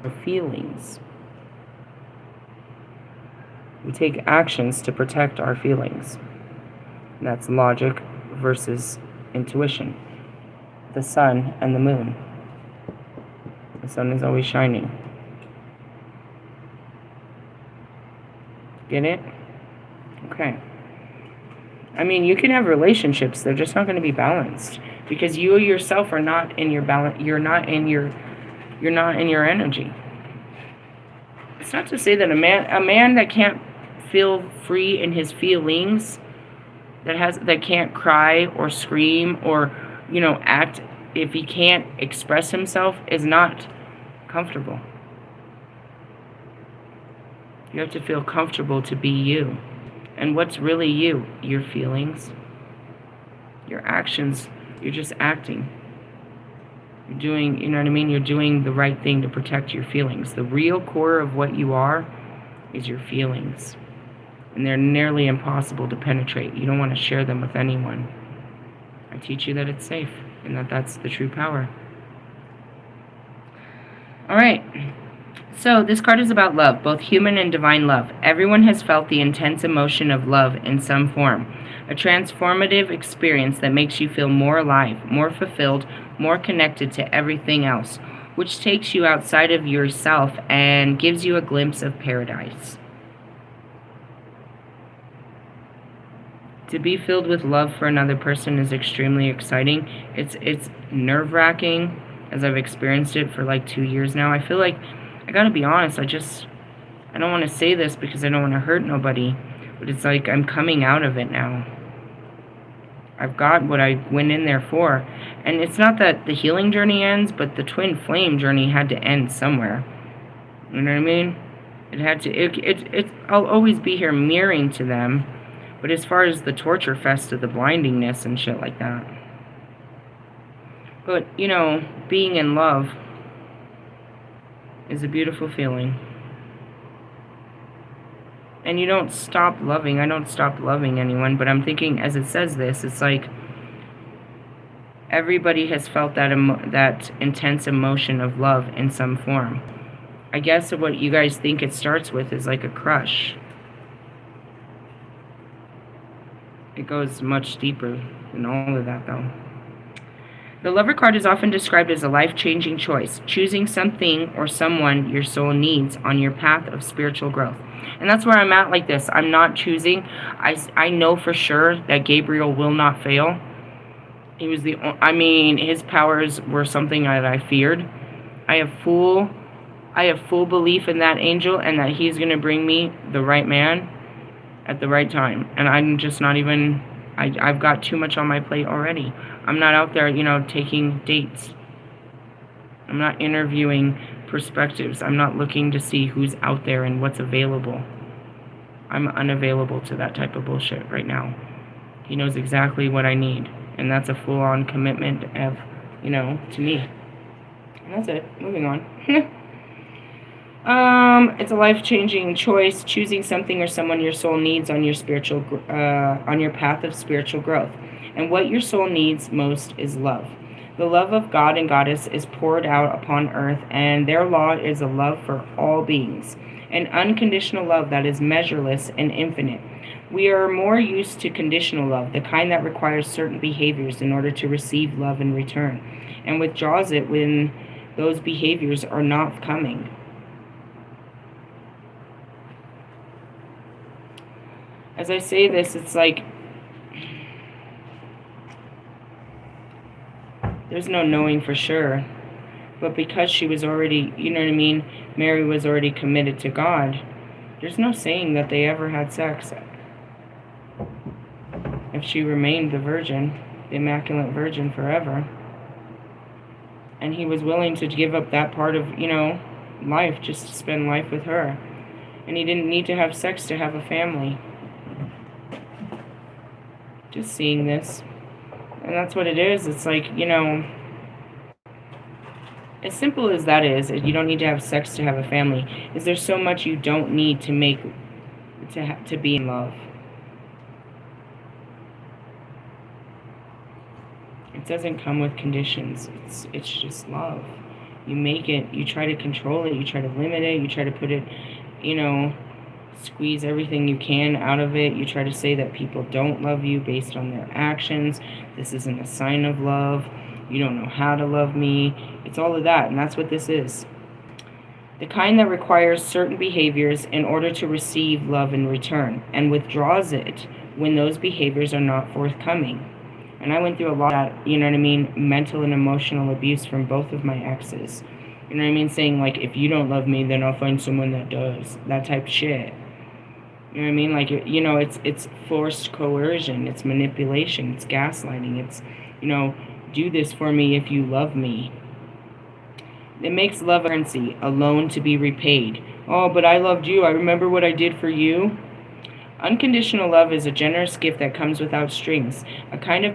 Our feelings. We take actions to protect our feelings. And that's logic versus intuition. The sun and the moon. The sun is always shining. Get it? Okay. I mean, you can have relationships, they're just not going to be balanced because you yourself are not in your balance. You're not in your energy. It's not to say that a man that can't feel free in his feelings, that can't cry or scream or act, if he can't express himself, is not comfortable. You have to feel comfortable to be you. And what's really you? Your feelings, your actions. You're just acting. You're doing, You're doing the right thing to protect your feelings. The real core of what you are is your feelings. And they're nearly impossible to penetrate. You don't want to share them with anyone. I teach you that it's safe and that's the true power. All right. So this card is about love, both human and divine love. Everyone has felt the intense emotion of love in some form. A transformative experience that makes you feel more alive, more fulfilled, more connected to everything else, which takes you outside of yourself and gives you a glimpse of paradise. To be filled with love for another person is extremely exciting. It's nerve-wracking, as I've experienced it for like 2 years now. I feel like, I gotta be honest, I don't want to say this because I don't want to hurt nobody, but it's like I'm coming out of it now. I've got what I went in there for. And it's not that the healing journey ends, but the twin flame journey had to end somewhere. You know what I mean? It had to, I'll always be here mirroring to them. But as far as the torture fest of the blindingness and shit like that. But, being in love is a beautiful feeling. And you don't stop loving. I don't stop loving anyone, but I'm thinking, as it says this, it's like everybody has felt that intense emotion of love in some form. I guess what you guys think it starts with is like a crush. It goes much deeper than all of that, though. The Lover card is often described as a life-changing choice, choosing something or someone your soul needs on your path of spiritual growth. And that's where I'm at like this. I'm not choosing. I know for sure that Gabriel will not fail. He was his powers were something that I feared. I have full belief in that angel and that he's going to bring me the right man at the right time. And I'm just not even, I've got too much on my plate already. I'm not out there, taking dates. I'm not interviewing perspectives. I'm not looking to see who's out there and what's available. I'm unavailable to that type of bullshit right now. He knows exactly what I need. And that's a full-on commitment of, to me. And that's it. Moving on. It's a life-changing choice, choosing something or someone your soul needs on your on your path of spiritual growth. And what your soul needs most is love. The love of God and Goddess is poured out upon earth, and their law is a love for all beings, an unconditional love that is measureless and infinite. We are more used to conditional love, the kind that requires certain behaviors in order to receive love in return, and withdraws it when those behaviors are not coming. As I say this, it's like There's no knowing for sure. But because she was already, you know what I mean, Mary was already committed to God, there's no saying that they ever had sex if she remained the virgin, the Immaculate Virgin forever. And he was willing to give up that part of, life just to spend life with her. And he didn't need to have sex to have a family. Just seeing this. And that's what it is. It's like, as simple as that is, you don't need to have sex to have a family. Is there so much you don't need to make to be in love? It doesn't come with conditions. It's just love. You make it, you try to control it, you try to limit it, you try to put it, squeeze everything you can out of it. You try to say that people don't love you based on their actions. This isn't a sign of love. You don't know how to love me. It's all of that, and that's what this is. The kind that requires certain behaviors in order to receive love in return, and withdraws it when those behaviors are not forthcoming. And I went through a lot of that, mental and emotional abuse from both of my exes. Saying, like, if you don't love me, then I'll find someone that does. That type of shit. It's forced coercion. It's manipulation. It's gaslighting. It's, do this for me if you love me. It makes love a currency, a loan to be repaid. Oh, but I loved you. I remember what I did for you. Unconditional love is a generous gift that comes without strings. The kind the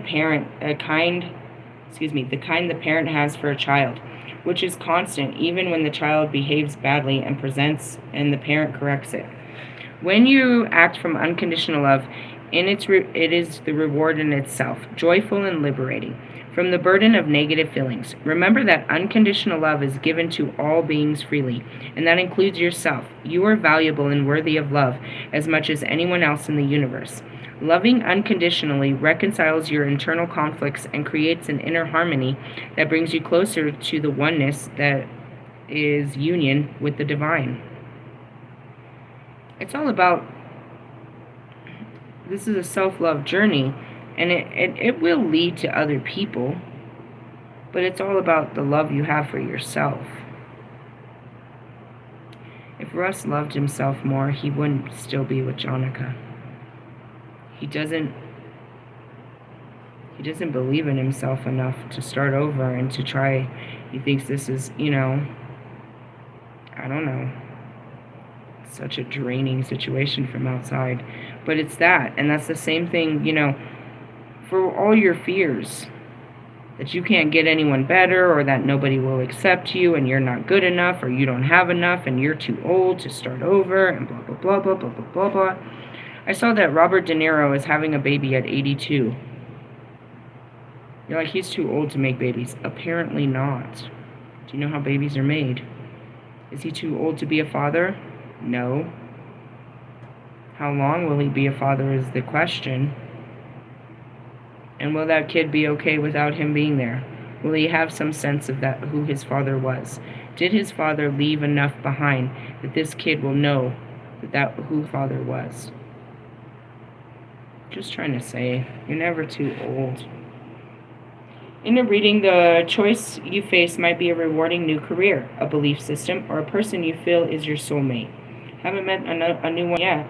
parent has for a child, which is constant even when the child behaves badly and the parent corrects it. When you act from unconditional love, it is the reward in itself, joyful and liberating from the burden of negative feelings. Remember that unconditional love is given to all beings freely, and that includes yourself. You are valuable and worthy of love as much as anyone else in the universe. Loving unconditionally reconciles your internal conflicts and creates an inner harmony that brings you closer to the oneness that is union with the divine. It's all about, this is a self-love journey, and it will lead to other people, but it's all about the love you have for yourself. If Russ loved himself more, he wouldn't still be with Jonica. He doesn't believe in himself enough to start over and to try. He thinks this is, I don't know, such a draining situation from outside. But it's that, and that's the same thing, for all your fears that you can't get anyone better, or that nobody will accept you and you're not good enough, or you don't have enough and you're too old to start over, and blah, blah, blah, blah, blah, blah, blah, blah. I saw that Robert De Niro is having a baby at 82. You're like, he's too old to make babies. Apparently not. Do you know how babies are made? Is he too old to be a father? No. How long will he be a father is the question. And will that kid be okay without him being there? Will he have some sense of that, who his father was? Did his father leave enough behind that this kid will know who father was? Just trying to say, you're never too old. In a reading, the choice you face might be a rewarding new career, a belief system, or a person you feel is your soulmate. Haven't met a new one yet.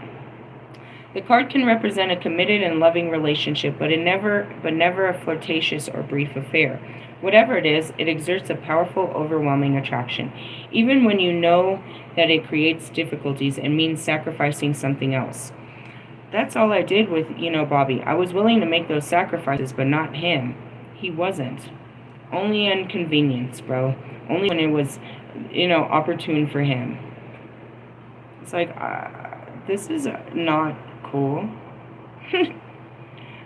The card can represent a committed and loving relationship, but never a flirtatious or brief affair. Whatever it is, it exerts a powerful, overwhelming attraction, even when you know that it creates difficulties and means sacrificing something else. That's all I did with, Bobby. I was willing to make those sacrifices, but not him. He wasn't. Only inconvenience, bro. Only when it was, opportune for him. It's like, this is not cool.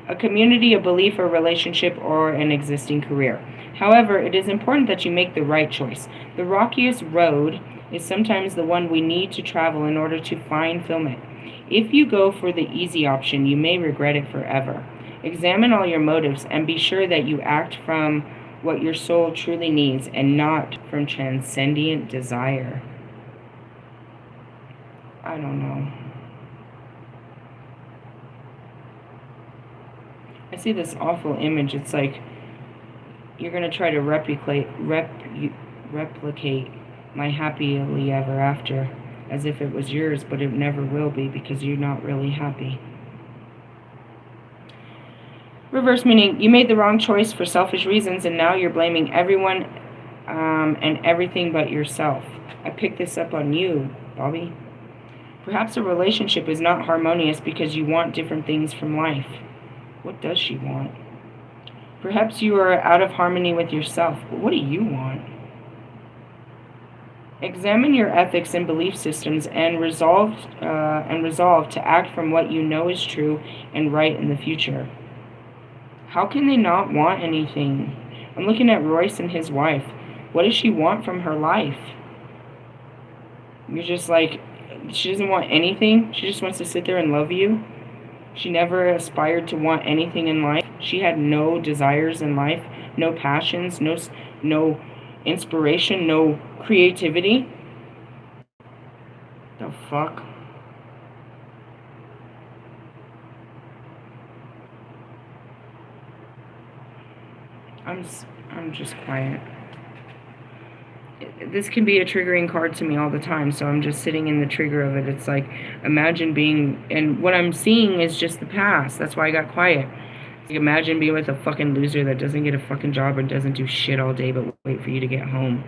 A community, a belief, a relationship, or an existing career. However, it is important that you make the right choice. The rockiest road is sometimes the one we need to travel in order to find fulfillment. If you go for the easy option, you may regret it forever. Examine all your motives and be sure that you act from what your soul truly needs and not from transcendent desire. I don't know. I see this awful image. It's like, you're going to try to replicate my happily ever after as if it was yours, but it never will be because you're not really happy. Reverse meaning you made the wrong choice for selfish reasons and now you're blaming everyone and everything but yourself. I picked this up on you, Bobby. Perhaps a relationship is not harmonious because you want different things from life. What does she want? Perhaps you are out of harmony with yourself, but what do you want? Examine your ethics and belief systems and resolve to act from what you know is true and right in the future. How can they not want anything? I'm looking at Royce and his wife. What does she want from her life? You're just like, she doesn't want anything. She just wants to sit there and love you. She never aspired to want anything in life. She had no desires in life, no passions, no inspiration, no creativity. The fuck? I'm just quiet. This can be a triggering card to me all the time, so I'm just sitting in the trigger of it. It's like, imagine being, and what I'm seeing is just the past. That's why I got quiet. Like, imagine being with a fucking loser that doesn't get a fucking job and doesn't do shit all day but wait for you to get home.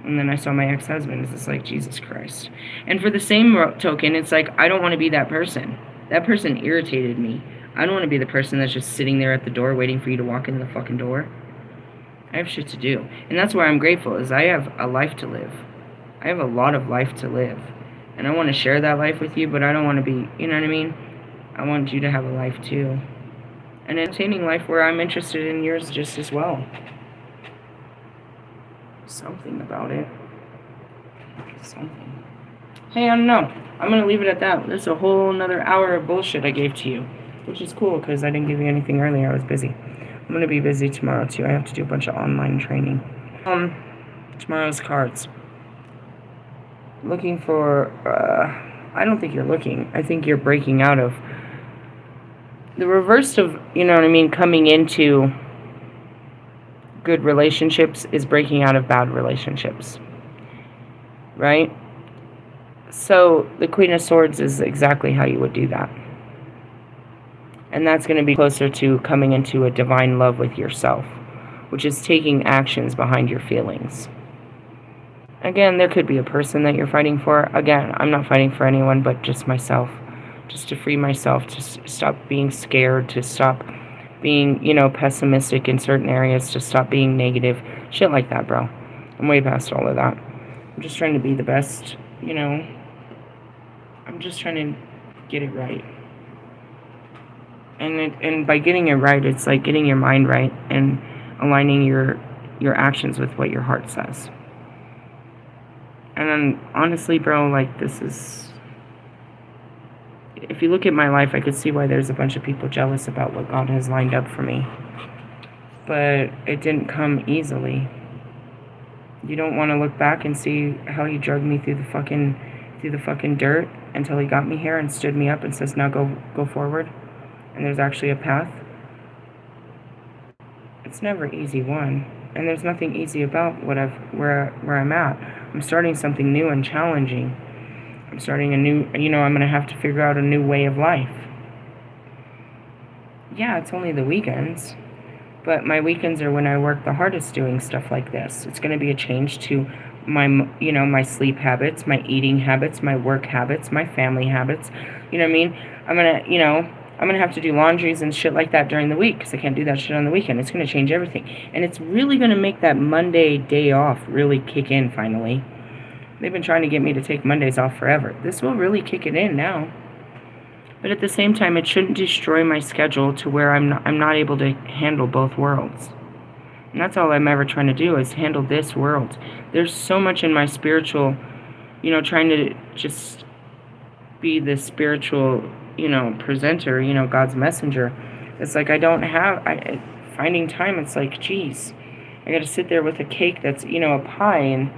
And then I saw my ex-husband. It's just like, Jesus Christ. And for the same token, it's like, I don't want to be that person. That person irritated me. I don't want to be the person that's just sitting there at the door waiting for you to walk into the fucking door. I have shit to do. And that's why I'm grateful, is I have a life to live. I have a lot of life to live. And I want to share that life with you, but I don't want to be, you know what I mean? I want you to have a life too. An entertaining life where I'm interested in yours just as well. Something about it. Something. Hey, I don't know. I'm going to leave it at that. This is a whole another hour of bullshit I gave to you. Which is cool, because I didn't give you anything earlier. I was busy. I'm going to be busy tomorrow, too. I have to do a bunch of online training. Tomorrow's cards. Looking for, I don't think you're looking. I think you're breaking out of. The reverse of, you know what I mean, coming into good relationships is breaking out of bad relationships. Right? So, the Queen of Swords is exactly how you would do that. And that's going to be closer to coming into a divine love with yourself, which is taking actions behind your feelings. Again, there could be a person that you're fighting for. Again, I'm not fighting for anyone but just myself. Just to free myself, to stop being scared, to stop being, you know, pessimistic in certain areas, to stop being negative. Shit like that, bro. I'm way past all of that. I'm just trying to be the best, you know. I'm just trying to get it right. And by getting it right, it's like getting your mind right and aligning your actions with what your heart says. And then, honestly, bro, like, this is... If you look at my life, I could see why there's a bunch of people jealous about what God has lined up for me. But it didn't come easily. You don't want to look back and see how he dragged me through the fucking dirt until he got me here and stood me up and says, now go forward. And there's actually a path. It's never easy won. And there's nothing easy about where I'm at. I'm starting something new and challenging. I'm starting a new, you know, I'm going to have to figure out a new way of life. Yeah, it's only the weekends. But my weekends are when I work the hardest doing stuff like this. It's going to be a change to my, you know, my sleep habits, my eating habits, my work habits, my family habits. You know what I mean? I'm going to have to do laundries and shit like that during the week because I can't do that shit on the weekend. It's going to change everything. And it's really going to make that Monday day off really kick in finally. They've been trying to get me to take Mondays off forever. This will really kick it in now. But at the same time, it shouldn't destroy my schedule to where I'm not able to handle both worlds. And that's all I'm ever trying to do is handle this world. There's so much in my spiritual, you know, trying to just be the spiritual, you know, presenter, you know, God's messenger. It's like finding time, it's like, geez, I got to sit there with a cake that's, you know, a pie, and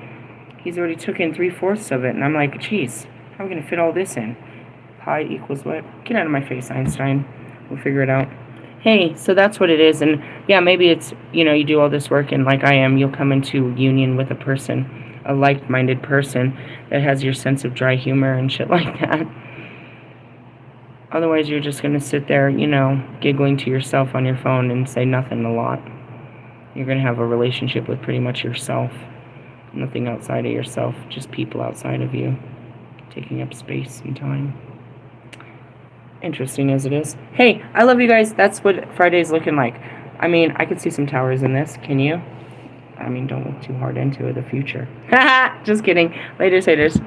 he's already took in 3/4 of it, and I'm like, geez, how am I going to fit all this in? Pi equals what? Get out of my face, Einstein. We'll figure it out. Hey, so that's what it is. And yeah, maybe it's, you do all this work and like I am, you'll come into union with a person, a like-minded person that has your sense of dry humor and shit like that. Otherwise, you're just going to sit there, giggling to yourself on your phone and say nothing a lot. You're going to have a relationship with pretty much yourself. Nothing outside of yourself, just people outside of you, taking up space and time. Interesting as it is. Hey, I love you guys. That's what Friday's looking like. I mean, I could see some towers in this. Can you? I mean, don't look too hard into the future. Just kidding. Later, haters.